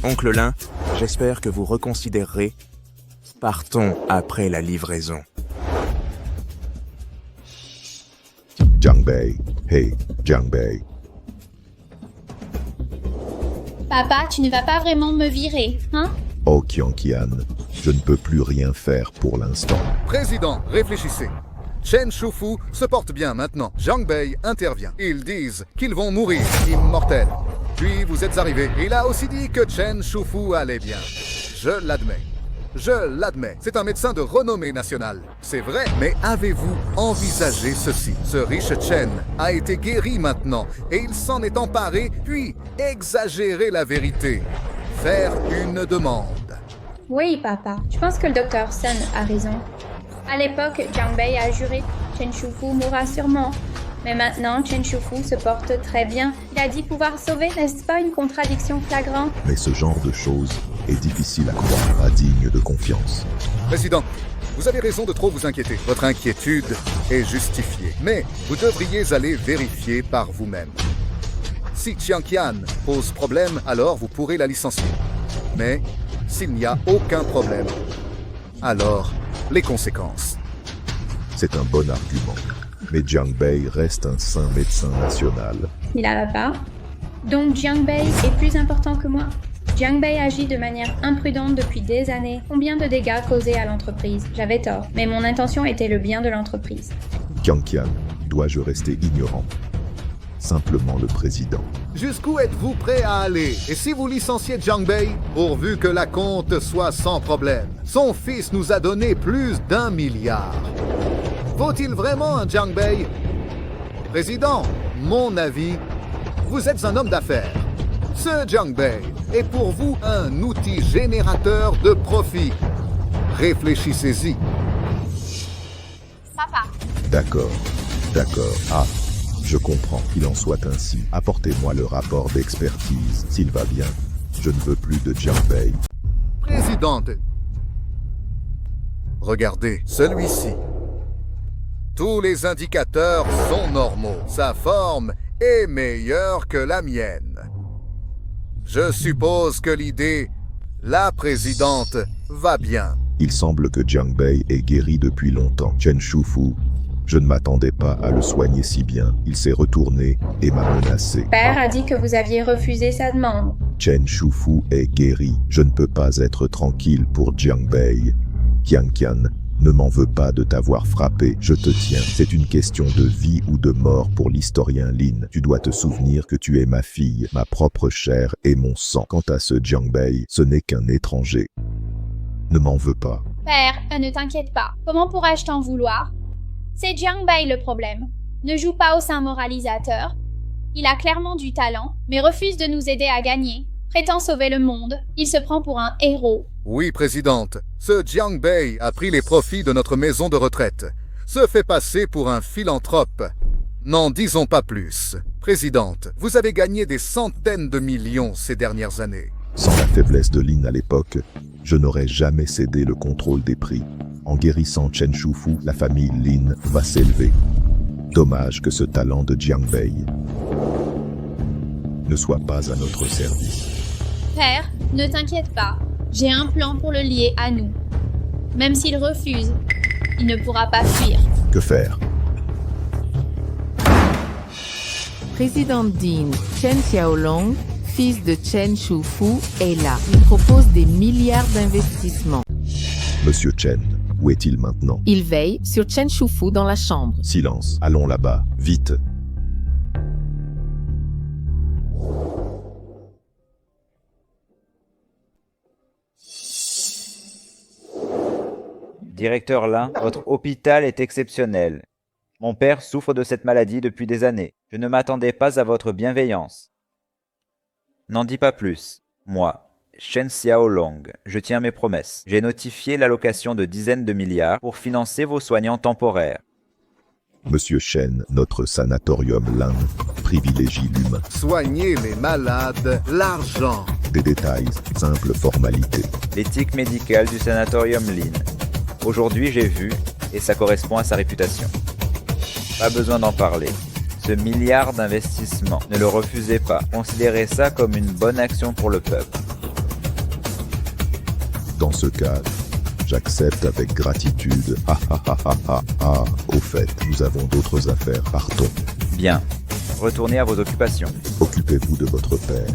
Oncle Lin, j'espère que vous reconsidérerez. Partons après la livraison. Jiang Bei, hey, Jiang Bei. Papa, tu ne vas pas vraiment me virer, hein? Oh Qianqian, je ne peux plus rien faire pour l'instant. Président, réfléchissez. Chen Shufu se porte bien maintenant. Jiang Bei intervient. Ils disent qu'ils vont mourir immortels. Puis vous êtes arrivés. Il a aussi dit que Chen Shufu allait bien. Je l'admets. Je l'admets. C'est un médecin de renommée nationale. C'est vrai. Mais avez-vous envisagé ceci? Ce riche Chen a été guéri maintenant et il s'en est emparé, puis exagérer la vérité. Faire une demande. Oui, papa. Je pense que le docteur Sun a raison. À l'époque, Jiang Bei a juré Chen Shufu mourra sûrement. Mais maintenant, Chen Shufu se porte très bien. Il a dit pouvoir sauver, n'est-ce pas une contradiction flagrante? Mais ce genre de choses est difficile à croire, indigne de confiance. Président, vous avez raison de trop vous inquiéter. Votre inquiétude est justifiée. Mais vous devriez aller vérifier par vous-même. Si Jiang Qian pose problème, alors vous pourrez la licencier. Mais s'il n'y a aucun problème, alors les conséquences. C'est un bon argument. Mais Jiang Bei reste un saint médecin national. Il a la part. Donc Jiang Bei est plus important que moi. Jiang Bei agit de manière imprudente depuis des années. Combien de dégâts causés à l'entreprise? J'avais tort, mais mon intention était le bien de l'entreprise. Jiang Qian, dois-je rester ignorant? Simplement le président. Jusqu'où êtes-vous prêt à aller? Et si vous licenciez Jiang Bei, pourvu que la compte soit sans problème? Son fils nous a donné plus d'1 milliard. Faut-il vraiment un Jiang Bei? Président, mon avis, vous êtes un homme d'affaires. Ce Jiang Bei est pour vous un outil générateur de profit. Réfléchissez-y. Papa, D'accord. Ah, je comprends qu'il en soit ainsi. Apportez-moi le rapport d'expertise, s'il va bien. Je ne veux plus de Jiang Bei. Présidente, regardez celui-ci. Tous les indicateurs sont normaux. Sa forme est meilleure que la mienne. Je suppose que l'idée, la présidente, va bien. Il semble que Jiang Bei est guéri depuis longtemps. Chen Shufu, je ne m'attendais pas à le soigner si bien. Il s'est retourné et m'a menacé. Père a dit que vous aviez refusé sa demande. Chen Shufu est guéri. Je ne peux pas être tranquille pour Jiang Bei. Jiang Qian, ne m'en veux pas de t'avoir frappé, je te tiens. C'est une question de vie ou de mort pour l'historien Lin. Tu dois te souvenir que tu es ma fille, ma propre chair et mon sang. Quant à ce Jiang Bei, ce n'est qu'un étranger. Ne m'en veux pas. père, ne t'inquiète pas. Comment pourrais-je t'en vouloir? C'est Jiang Bei le problème. Ne joue pas au saint moralisateur. Il a clairement du talent, mais refuse de nous aider à gagner. Prétend sauver le monde. Il se prend pour un héros. Oui, présidente. Ce Jiang Bei a pris les profits de notre maison de retraite. Se fait passer pour un philanthrope. N'en disons pas plus. Présidente, vous avez gagné des centaines de millions ces dernières années. Sans la faiblesse de Lin à l'époque, je n'aurais jamais cédé le contrôle des prix. En guérissant Chen Shufu, la famille Lin va s'élever. Dommage que ce talent de Jiang Bei ne soit pas à notre service. Père, ne t'inquiète pas. J'ai un plan pour le lier à nous. Même s'il refuse, il ne pourra pas fuir. Que faire? Président Dean Chen Xiaolong, fils de Chen Shufu, est là. Il propose des milliards d'investissements. Monsieur Chen, où est-il maintenant? Il veille sur Chen Shufu dans la chambre. Silence, allons là-bas, vite. Directeur Lin, votre hôpital est exceptionnel. Mon père souffre de cette maladie depuis des années. Je ne m'attendais pas à votre bienveillance. N'en dis pas plus. Moi, Chen Xiaolong, je tiens mes promesses. J'ai notifié l'allocation de dizaines de milliards pour financer vos soignants temporaires. Monsieur Chen, notre sanatorium Lin privilégie l'humain. Soignez les malades, l'argent. Des détails, simple formalité. L'éthique médicale du sanatorium Lin. Aujourd'hui, j'ai vu, et ça correspond à sa réputation. Pas besoin d'en parler. Ce milliard d'investissements, ne le refusez pas. Considérez ça comme une bonne action pour le peuple. Dans ce cas, j'accepte avec gratitude. Au fait, nous avons d'autres affaires, partons. Bien. Retournez à vos occupations. Occupez-vous de votre père.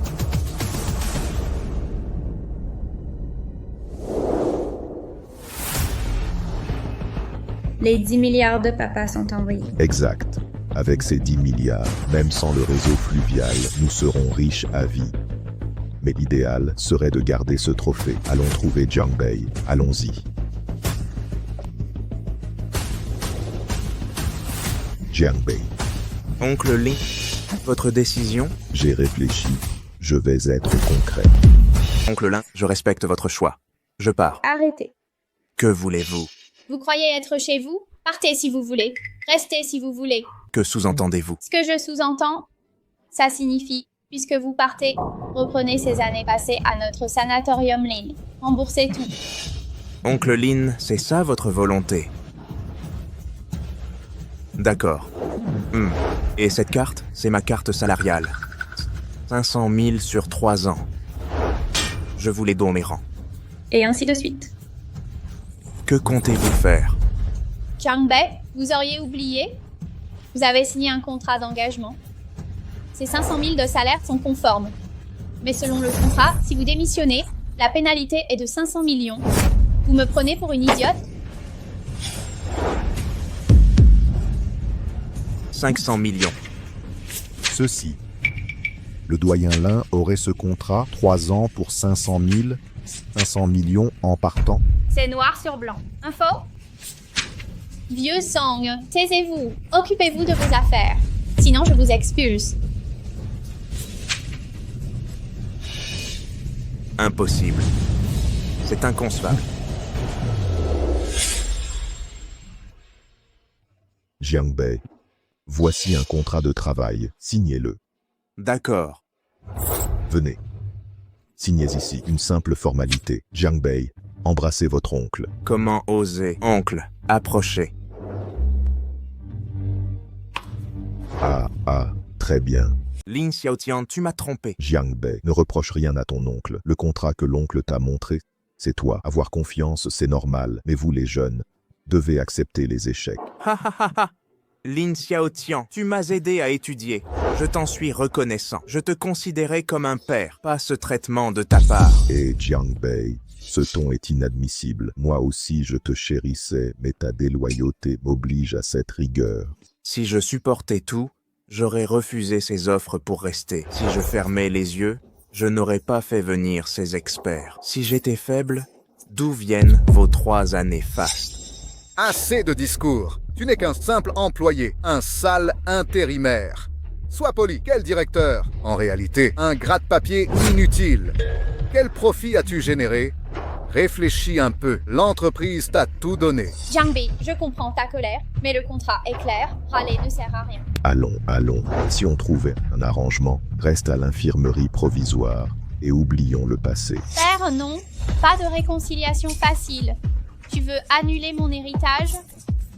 Les 10 milliards de papas sont envoyés. Exact. Avec ces 10 milliards, même sans le réseau fluvial, nous serons riches à vie. Mais l'idéal serait de garder ce trophée. Allons trouver Jiang Bei. Allons-y. Jiang Bei. Oncle Lin, votre décision? J'ai réfléchi. Je vais être concret. Oncle Lin, je respecte votre choix. Je pars. Arrêtez. Que voulez-vous? Vous croyez être chez vous? Partez si vous voulez. Restez si vous voulez. Que sous-entendez-vous? Ce que je sous-entends, ça signifie, puisque vous partez, reprenez ces années passées à notre sanatorium Lin. Remboursez tout. Oncle Lin, c'est ça votre volonté? D'accord. Et cette carte, c'est ma carte salariale. 500 000 sur 3 ans. Je vous les donne mes rangs. Et ainsi de suite. Que comptez-vous faire? Jiang Bei, vous auriez oublié? Vous avez signé un contrat d'engagement. Ces 500 000 de salaire sont conformes. Mais selon le contrat, si vous démissionnez, la pénalité est de 500 millions. Vous me prenez pour une idiote? 500 millions. Ceci. Le doyen Lin aurait ce contrat, 3 ans pour 500 millions en partant. C'est noir sur blanc. Info? Vieux Sang, taisez-vous. Occupez-vous de vos affaires. Sinon, je vous expulse. Impossible. C'est inconcevable. Jiang Bei. Voici un contrat de travail. Signez-le. D'accord. Venez. Signez ici une simple formalité. Jiang Bei, embrassez votre oncle. Comment oser? Oncle, approchez. Ah, très bien. Lin Xiaotian, tu m'as trompé. Jiang Bei, ne reproche rien à ton oncle. Le contrat que l'oncle t'a montré, c'est toi. Avoir confiance, c'est normal. Mais vous, les jeunes, devez accepter les échecs. Ha ha ha ha. Lin Xiaotian, tu m'as aidé à étudier. Je t'en suis reconnaissant. Je te considérais comme un père, pas ce traitement de ta part. Et Jiang Bei, ce ton est inadmissible. Moi aussi, je te chérissais, mais ta déloyauté m'oblige à cette rigueur. Si je supportais tout, j'aurais refusé ces offres pour rester. Si je fermais les yeux, je n'aurais pas fait venir ces experts. Si j'étais faible, d'où viennent vos 3 années fastes? Assez de discours. Tu n'es qu'un simple employé, un sale intérimaire. Sois poli, quel directeur? En réalité, un gratte-papier inutile. Quel profit as-tu généré? Réfléchis un peu, l'entreprise t'a tout donné. Jiang Bei, je comprends ta colère, mais le contrat est clair, râler ne sert à rien. Allons. Si on trouvait un arrangement, reste à l'infirmerie provisoire et oublions le passé. Père, non, pas de réconciliation facile. Tu veux annuler mon héritage?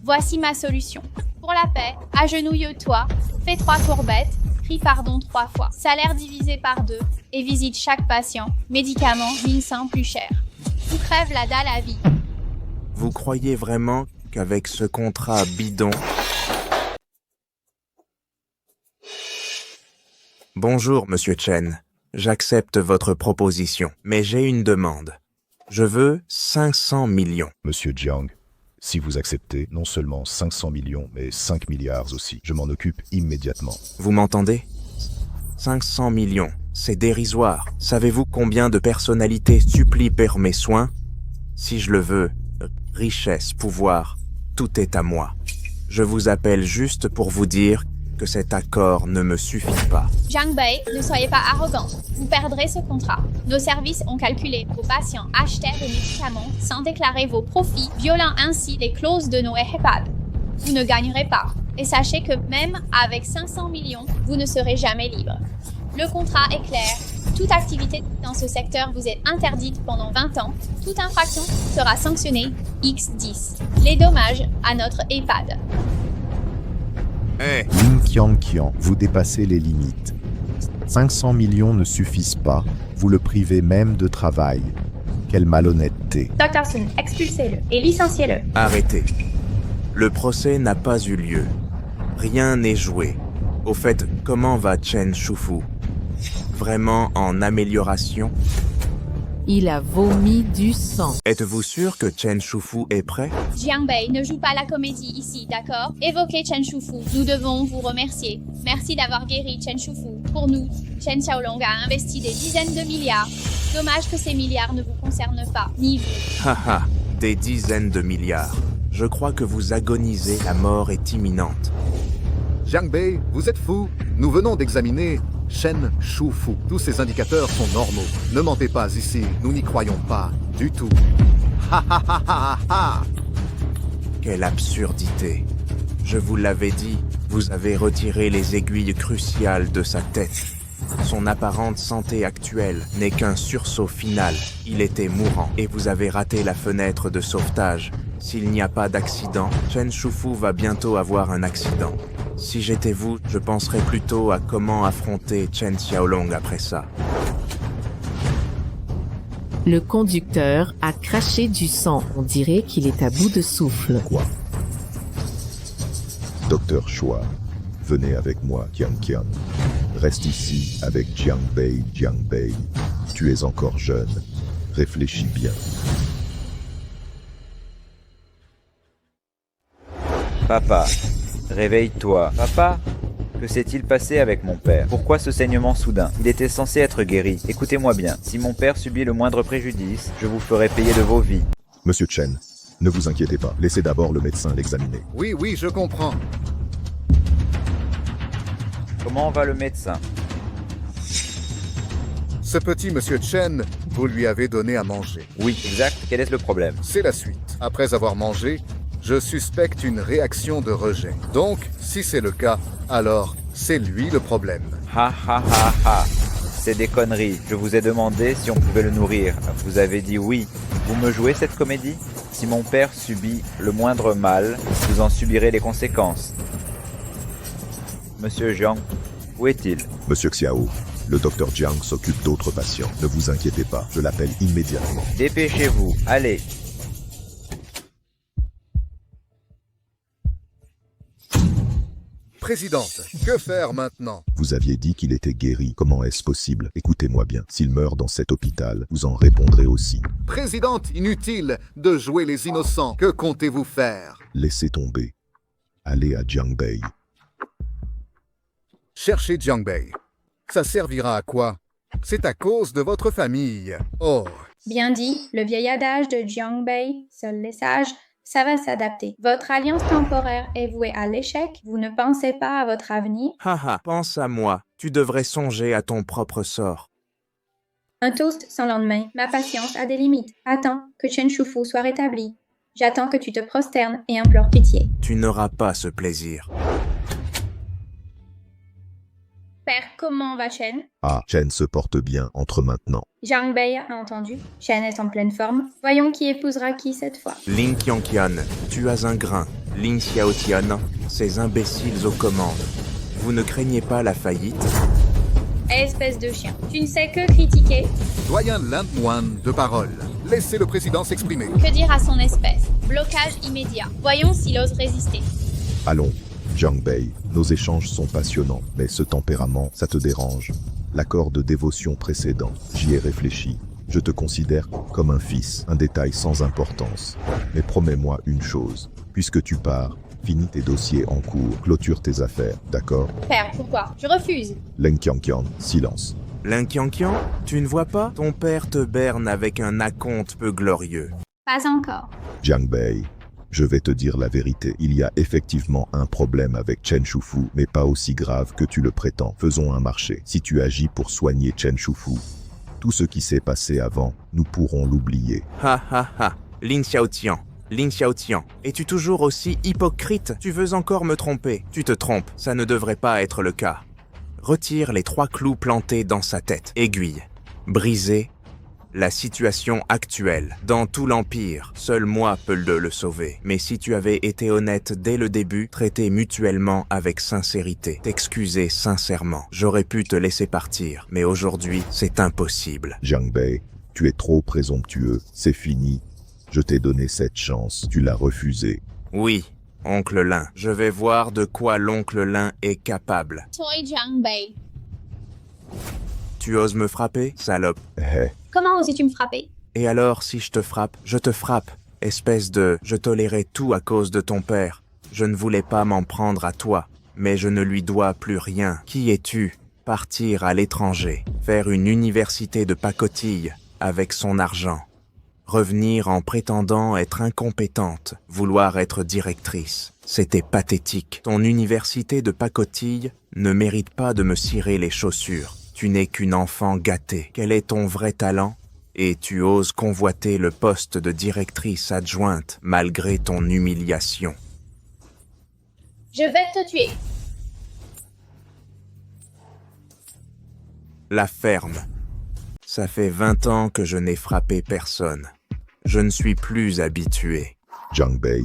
Voici ma solution. Pour la paix, agenouille-toi, fais 3 courbettes, crie pardon 3 fois, salaire divisé par 2 et visite chaque patient, médicaments 1100 plus cher. Tu crèves la dalle à vie. Vous croyez vraiment qu'avec ce contrat bidon... Bonjour, Monsieur Chen. J'accepte votre proposition, mais j'ai une demande. Je veux 500 millions. Monsieur Jiang, si vous acceptez, non seulement 500 millions, mais 5 milliards aussi. Je m'en occupe immédiatement. Vous m'entendez? 500 millions, c'est dérisoire. Savez-vous combien de personnalités supplient pour mes soins? Si je le veux, richesse, pouvoir, tout est à moi. Je vous appelle juste pour vous dire que cet accord ne me suffit pas. Jiang Bei, ne soyez pas arrogant. Vous perdrez ce contrat. Nos services ont calculé vos patients achetaient des médicaments sans déclarer vos profits, violant ainsi les clauses de nos EHPAD. Vous ne gagnerez pas. Et sachez que même avec 500 millions, vous ne serez jamais libre. Le contrat est clair. Toute activité dans ce secteur vous est interdite pendant 20 ans. Toute infraction sera sanctionnée X10. Les dommages à notre EHPAD. Hey. Lin Qiang, vous dépassez les limites. 500 millions ne suffisent pas, vous le privez même de travail. Quelle malhonnêteté. Dr. Sun, expulsez-le et licenciez-le. Arrêtez. Le procès n'a pas eu lieu. Rien n'est joué. Au fait, comment va Chen Shufu? Vraiment en amélioration? Il a vomi du sang. Êtes-vous sûr que Chen Shufu est prêt? Jiang Bei ne joue pas la comédie ici, d'accord? Évoquez Chen Shufu. Nous devons vous remercier. Merci d'avoir guéri Chen Shufu. Pour nous, Chen Xiaolong a investi des dizaines de milliards. Dommage que ces milliards ne vous concernent pas, ni vous. Haha, des dizaines de milliards. Je crois que vous agonisez, la mort est imminente. Jiang Bei, vous êtes fou. Nous venons d'examiner Chen Shufu. Tous ces indicateurs sont normaux. Ne mentez pas ici, nous n'y croyons pas du tout. Ha ha ha ha ha. Quelle absurdité. Je vous l'avais dit, vous avez retiré les aiguilles cruciales de sa tête. Son apparente santé actuelle n'est qu'un sursaut final. Il était mourant et vous avez raté la fenêtre de sauvetage. S'il n'y a pas d'accident, Chen Shufu va bientôt avoir un accident. Si j'étais vous, je penserais plutôt à comment affronter Chen Xiaolong après ça. Le conducteur a craché du sang. On dirait qu'il est à bout de souffle. Quoi? Docteur Chua, venez avec moi, Tian Qian. Reste ici avec Jiang Bei. Jiang Bei, tu es encore jeune. Réfléchis bien. Papa, réveille-toi. Papa, que s'est-il passé avec mon père? Pourquoi ce saignement soudain? Il était censé être guéri. Écoutez-moi bien, si mon père subit le moindre préjudice, je vous ferai payer de vos vies. Monsieur Chen, ne vous inquiétez pas. Laissez d'abord le médecin l'examiner. Oui, oui, je comprends. Comment va le médecin? Ce petit monsieur Chen, vous lui avez donné à manger. Oui, exact. Quel est le problème? C'est la suite. Après avoir mangé, je suspecte une réaction de rejet. Donc, si c'est le cas, alors c'est lui le problème. Ha ha ha ha. C'est des conneries. Je vous ai demandé si on pouvait le nourrir. Vous avez dit oui. Vous me jouez cette comédie? Si mon père subit le moindre mal, vous en subirez les conséquences. Monsieur Jiang, où est-il? Monsieur Xiao, le docteur Jiang s'occupe d'autres patients. Ne vous inquiétez pas, je l'appelle immédiatement. Dépêchez-vous, allez. Présidente, que faire maintenant? Vous aviez dit qu'il était guéri. Comment est-ce possible? Écoutez-moi bien. S'il meurt dans cet hôpital, vous en répondrez aussi. Présidente, inutile de jouer les innocents. Que comptez-vous faire? Laissez tomber. Allez à Jiang Bei. Cherchez Jiang Bei. Ça servira à quoi? C'est à cause de votre famille. Oh. Bien dit, le vieil adage de Jiang Bei, seuls les sages, ça va s'adapter. Votre alliance temporaire est vouée à l'échec, vous ne pensez pas à votre avenir. Haha, pense à moi, tu devrais songer à ton propre sort. Un toast sans lendemain, ma patience a des limites. Attends que Chen Shufu soit rétabli. J'attends que tu te prosternes et implores pitié. Tu n'auras pas ce plaisir. Père, comment va Chen? Ah, Chen se porte bien entre maintenant. Jiang Bei a entendu. Chen est en pleine forme. Voyons qui épousera qui cette fois. Ling Qianqian, tu as un grain. Ling Xiaotian, ces imbéciles aux commandes. Vous ne craignez pas la faillite? Espèce de chien, tu ne sais que critiquer. Doyen Lin Moine, de parole. Laissez le président s'exprimer. Que dire à son espèce? Blocage immédiat. Voyons s'il ose résister. Allons, Jiang Bei, nos échanges sont passionnants, mais ce tempérament, ça te dérange. L'accord de dévotion précédent, j'y ai réfléchi. Je te considère comme un fils, un détail sans importance. Mais promets-moi une chose, puisque tu pars, finis tes dossiers en cours, clôture tes affaires, d'accord? Père, pourquoi? Je refuse. Ling Qianqian, silence. Ling Qianqian, tu ne vois pas? Ton père te berne avec un acompte peu glorieux. Pas encore. Jiang Bei, je vais te dire la vérité. Il y a effectivement un problème avec Chen Shufu, mais pas aussi grave que tu le prétends. Faisons un marché. Si tu agis pour soigner Chen Shufu, tout ce qui s'est passé avant, nous pourrons l'oublier. Ha ha ha, Ling Xiaotian, es-tu toujours aussi hypocrite? Tu veux encore me tromper? Tu te trompes, ça ne devrait pas être le cas. Retire les 3 clous plantés dans sa tête. Aiguille. Brisée. La situation actuelle. Dans tout l'Empire, seul moi peux le sauver. Mais si tu avais été honnête dès le début, traité mutuellement avec sincérité, t'excuser sincèrement, j'aurais pu te laisser partir. Mais aujourd'hui, c'est impossible. Jiang Bei, tu es trop présomptueux. C'est fini. Je t'ai donné cette chance. Tu l'as refusée. Oui, oncle Lin. Je vais voir de quoi l'oncle Lin est capable. Soy Jiang Bei. Tu oses me frapper, salope? Comment osais-tu me frapper? Et alors, si je te frappe, je te frappe. Espèce de... Je tolérais tout à cause de ton père. Je ne voulais pas m'en prendre à toi, mais je ne lui dois plus rien. Qui es-tu? Partir à l'étranger, faire une université de pacotille avec son argent. Revenir en prétendant être incompétente, vouloir être directrice. C'était pathétique. Ton université de pacotille ne mérite pas de me cirer les chaussures. Tu n'es qu'une enfant gâtée. Quel est ton vrai talent? Et tu oses convoiter le poste de directrice adjointe malgré ton humiliation. Je vais te tuer. La ferme. Ça fait 20 ans que je n'ai frappé personne. Je ne suis plus habitué. Jiang Bei,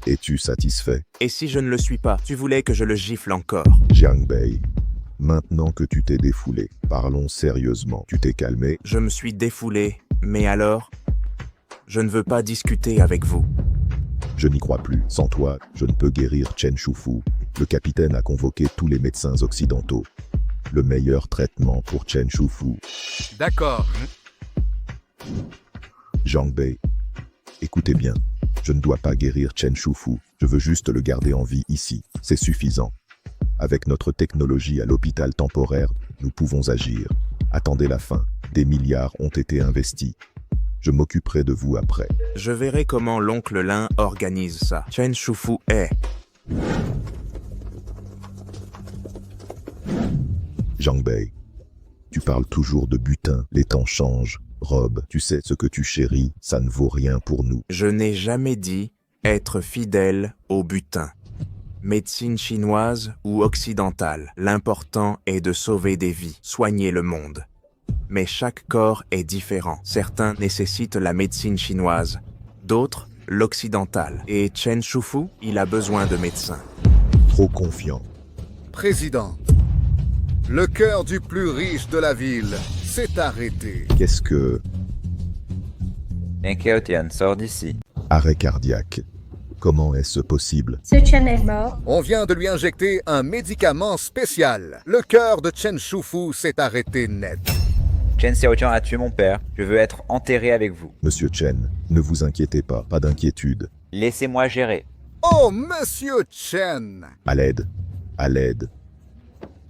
es-tu satisfait? Et si je ne le suis pas, tu voulais que je le gifle encore? Jiang Bei, maintenant que tu t'es défoulé, parlons sérieusement. Tu t'es calmé? Je me suis défoulé, mais alors? Je ne veux pas discuter avec vous. Je n'y crois plus. Sans toi, je ne peux guérir Chen Shufu. Le capitaine a convoqué tous les médecins occidentaux. Le meilleur traitement pour Chen Shufu. D'accord. Jiang Bei, écoutez bien. Je ne dois pas guérir Chen Shufu. Je veux juste le garder en vie ici. C'est suffisant. Avec notre technologie à l'hôpital temporaire, nous pouvons agir. Attendez la fin. Des milliards ont été investis. Je m'occuperai de vous après. Je verrai comment l'oncle Lin organise ça. Chen Shufu est... Jiang Bei, tu parles toujours de butin. Les temps changent. Rob, tu sais ce que tu chéris, ça ne vaut rien pour nous. Je n'ai jamais dit être fidèle au butin. Médecine chinoise ou occidentale, l'important est de sauver des vies, soigner le monde. Mais chaque corps est différent. Certains nécessitent la médecine chinoise, d'autres l'occidentale. Et Chen Shufu, il a besoin de médecins. Trop confiant. Président, le cœur du plus riche de la ville s'est arrêté. Qu'est-ce que... Lin Xiaotian, sors d'ici. Arrêt cardiaque. Comment est-ce possible? Ce Chen est mort. On vient de lui injecter un médicament spécial. Le cœur de Chen Shufu s'est arrêté net. Chen Xiaotian a tué mon père. Je veux être enterré avec vous. Monsieur Chen, ne vous inquiétez pas, pas d'inquiétude. Laissez-moi gérer. Oh, Monsieur Chen! À l'aide. À l'aide.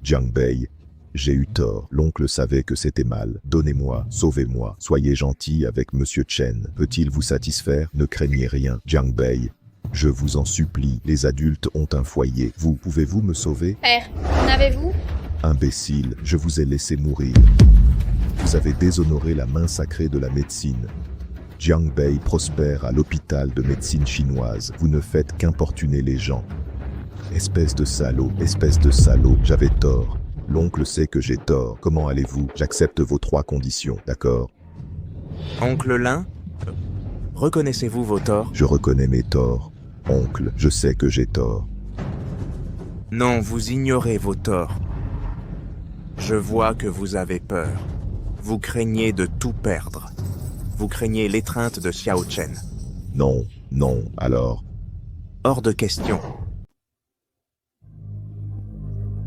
Jiang Bei, j'ai eu tort. L'oncle savait que c'était mal. Donnez-moi, sauvez-moi. Soyez gentil avec Monsieur Chen. Peut-il vous satisfaire? Ne craignez rien. Jiang Bei, je vous en supplie. Les adultes ont un foyer. Pouvez-vous me sauver? Père, en avez-vous? Imbécile, je vous ai laissé mourir. Vous avez déshonoré la main sacrée de la médecine. Jiang Bei prospère à l'hôpital de médecine chinoise. Vous ne faites qu'importuner les gens. Espèce de salaud, j'avais tort. L'oncle sait que j'ai tort. Comment allez-vous? J'accepte vos 3 conditions, d'accord? Oncle Lin, reconnaissez-vous vos torts? Je reconnais mes torts. Oncle, je sais que j'ai tort. Non, vous ignorez vos torts. Je vois que vous avez peur. Vous craignez de tout perdre. Vous craignez l'étreinte de Xiao Chen. Non, alors... Hors de question.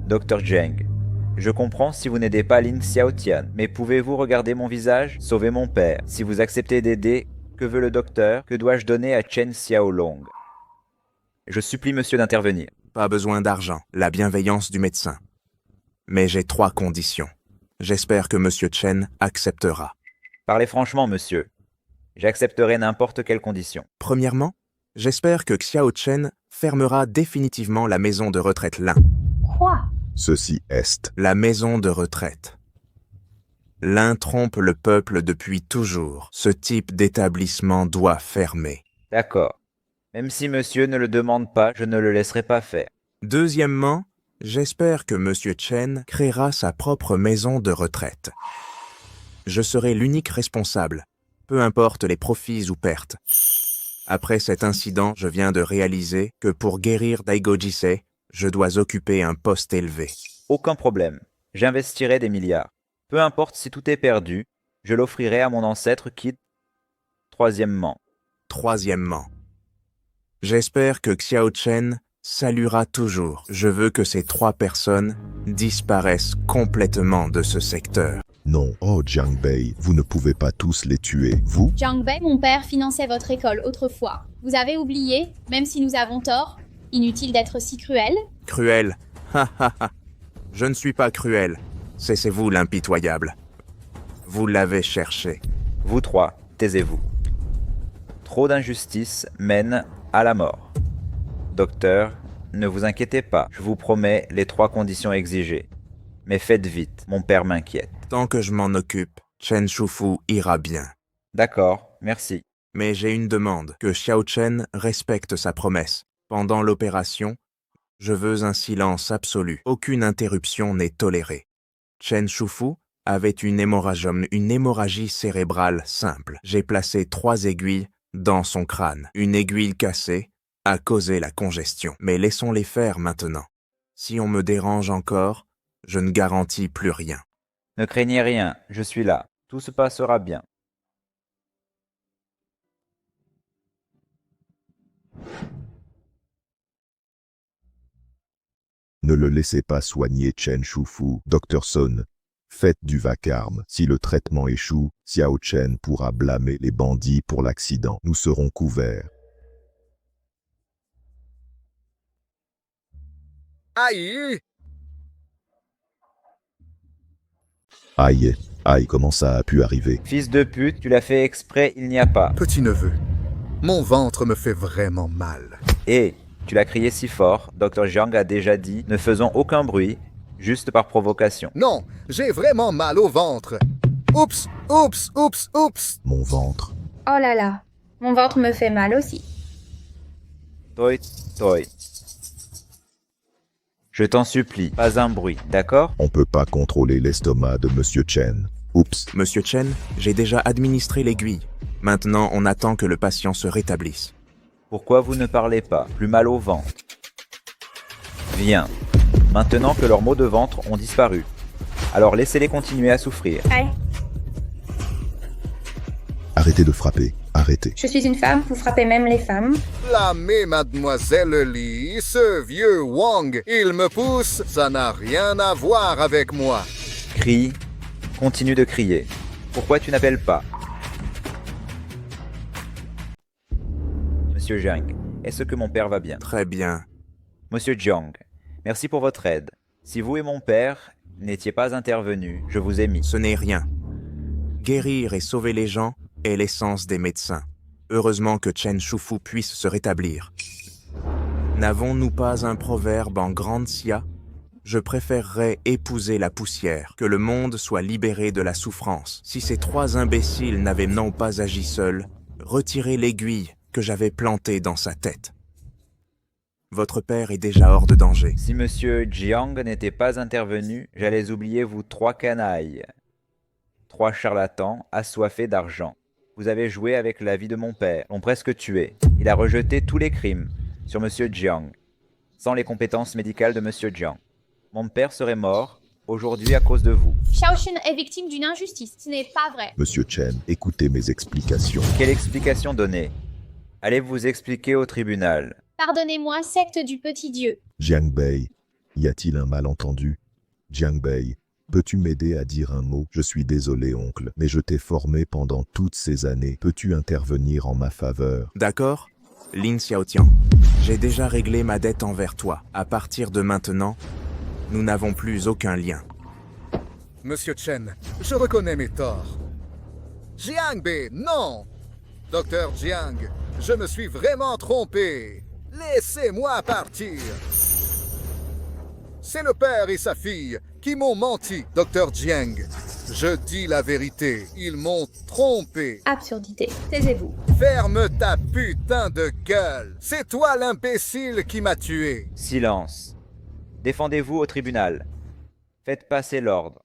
Dr Zheng, je comprends si vous n'aidez pas Lin Xiaotian, mais pouvez-vous regarder mon visage? Sauver mon père. Si vous acceptez d'aider, que veut le docteur? Que dois-je donner à Chen Xiaolong? Je supplie monsieur d'intervenir. Pas besoin d'argent, la bienveillance du médecin. Mais j'ai 3 conditions. J'espère que monsieur Chen acceptera. Parlez franchement, monsieur. J'accepterai n'importe quelle condition. Premièrement, j'espère que Xiao Chen fermera définitivement la maison de retraite Lin. Quoi? Ceci est... La maison de retraite. Lin trompe le peuple depuis toujours. Ce type d'établissement doit fermer. D'accord. Même si monsieur ne le demande pas, je ne le laisserai pas faire. Deuxièmement, j'espère que monsieur Chen créera sa propre maison de retraite. Je serai l'unique responsable, peu importe les profits ou pertes. Après cet incident, je viens de réaliser que pour guérir Daigo Jisei, je dois occuper un poste élevé. Aucun problème. J'investirai des milliards. Peu importe si tout est perdu, je l'offrirai à mon ancêtre qui... Troisièmement, j'espère que Xiao Chen saluera toujours. Je veux que ces 3 personnes disparaissent complètement de ce secteur. Non, oh Jiang Bei, vous ne pouvez pas tous les tuer. Vous? Jiang Bei, mon père, finançait votre école autrefois. Vous avez oublié, même si nous avons tort. Inutile d'être si cruel. Cruel. Ha ha ha. Je ne suis pas cruel. C'est vous l'impitoyable. Vous l'avez cherché. Vous trois, taisez-vous. Trop d'injustice mène à la mort. Docteur, ne vous inquiétez pas, je vous promets les 3 conditions exigées. Mais faites vite, mon père m'inquiète. Tant que je m'en occupe, Chen Shufu ira bien. D'accord, merci. Mais j'ai une demande, que Xiao Chen respecte sa promesse. Pendant l'opération, je veux un silence absolu. Aucune interruption n'est tolérée. Chen Shufu avait une hémorragie cérébrale simple. J'ai placé 3 aiguilles dans son crâne. Une aiguille cassée a causé la congestion. Mais laissons-les faire maintenant. Si on me dérange encore, je ne garantis plus rien. Ne craignez rien, je suis là. Tout se passera bien. Ne le laissez pas soigner Chen Shufu. Dr Son, faites du vacarme. Si le traitement échoue, Xiao Chen pourra blâmer les bandits pour l'accident. Nous serons couverts. Aïe! Aïe, aïe, comment ça a pu arriver? Fils de pute, tu l'as fait exprès, il n'y a pas. Petit-neveu, mon ventre me fait vraiment mal. Et tu l'as crié si fort, Dr Jiang a déjà dit, ne faisons aucun bruit, juste par provocation. Non, j'ai vraiment mal au ventre. Oups, oups, oups, oups. Mon ventre. Oh là là, mon ventre me fait mal aussi. Toi, toi. Je t'en supplie, pas un bruit, d'accord? On peut pas contrôler l'estomac de Monsieur Chen. Oups. Monsieur Chen, j'ai déjà administré l'aiguille. Maintenant, on attend que le patient se rétablisse. Pourquoi vous ne parlez pas? Plus mal au ventre. Viens. Maintenant que leurs maux de ventre ont disparu. Alors laissez-les continuer à souffrir. Aïe, Arrêtez de frapper. Arrêtez. je suis une femme, vous frappez même les femmes. Blâmez mademoiselle Li, ce vieux Wang, il me pousse, ça n'a rien à voir avec moi. Crie. Continue de crier. Pourquoi tu n'appelles pas? Monsieur Jiang, est-ce que mon père va bien? Très bien. Monsieur Jiang, merci pour votre aide. Si vous et mon père n'étiez pas intervenus, je vous ai mis. Ce n'est rien. Guérir et sauver les gens est l'essence des médecins. Heureusement que Chen Shufu puisse se rétablir. N'avons-nous pas un proverbe en grande Xia? Je préférerais épouser la poussière, que le monde soit libéré de la souffrance. Si ces 3 imbéciles n'avaient non pas agi seuls, retirez l'aiguille que j'avais plantée dans sa tête. Votre père est déjà hors de danger. Si Monsieur Jiang n'était pas intervenu, j'allais oublier vous 3 canailles. 3 charlatans assoiffés d'argent. Vous avez joué avec la vie de mon père, l'ont presque tué. Il a rejeté tous les crimes sur Monsieur Jiang, sans les compétences médicales de Monsieur Jiang. Mon père serait mort aujourd'hui à cause de vous. Xiao Chen est victime d'une injustice. Ce n'est pas vrai. Monsieur Chen, écoutez mes explications. Quelle explication donner? Allez vous expliquer au tribunal. Pardonnez-moi, secte du petit dieu. Jiang Bei, y a-t-il un malentendu? Jiang Bei, peux-tu m'aider à dire un mot? Je suis désolé, oncle, mais je t'ai formé pendant toutes ces années. Peux-tu intervenir en ma faveur? D'accord? Lin Xiaotian, j'ai déjà réglé ma dette envers toi. À partir de maintenant, nous n'avons plus aucun lien. Monsieur Chen, je reconnais mes torts. Jiang Bei, non! Docteur Jiang, je me suis vraiment trompé. Laissez-moi partir. C'est le père et sa fille qui m'ont menti, Docteur Jiang. Je dis la vérité, ils m'ont trompé. Absurdité. Taisez-vous. Ferme ta putain de gueule. C'est toi l'imbécile qui m'a tué. Silence. Défendez-vous au tribunal. Faites passer l'ordre.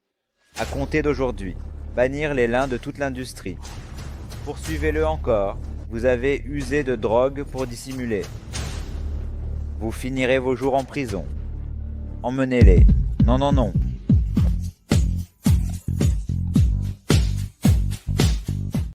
À compter d'aujourd'hui, bannir les lins de toute l'industrie. Poursuivez-le encore. Vous avez usé de drogue pour dissimuler. Vous finirez vos jours en prison. Emmenez-les. Non, non, non.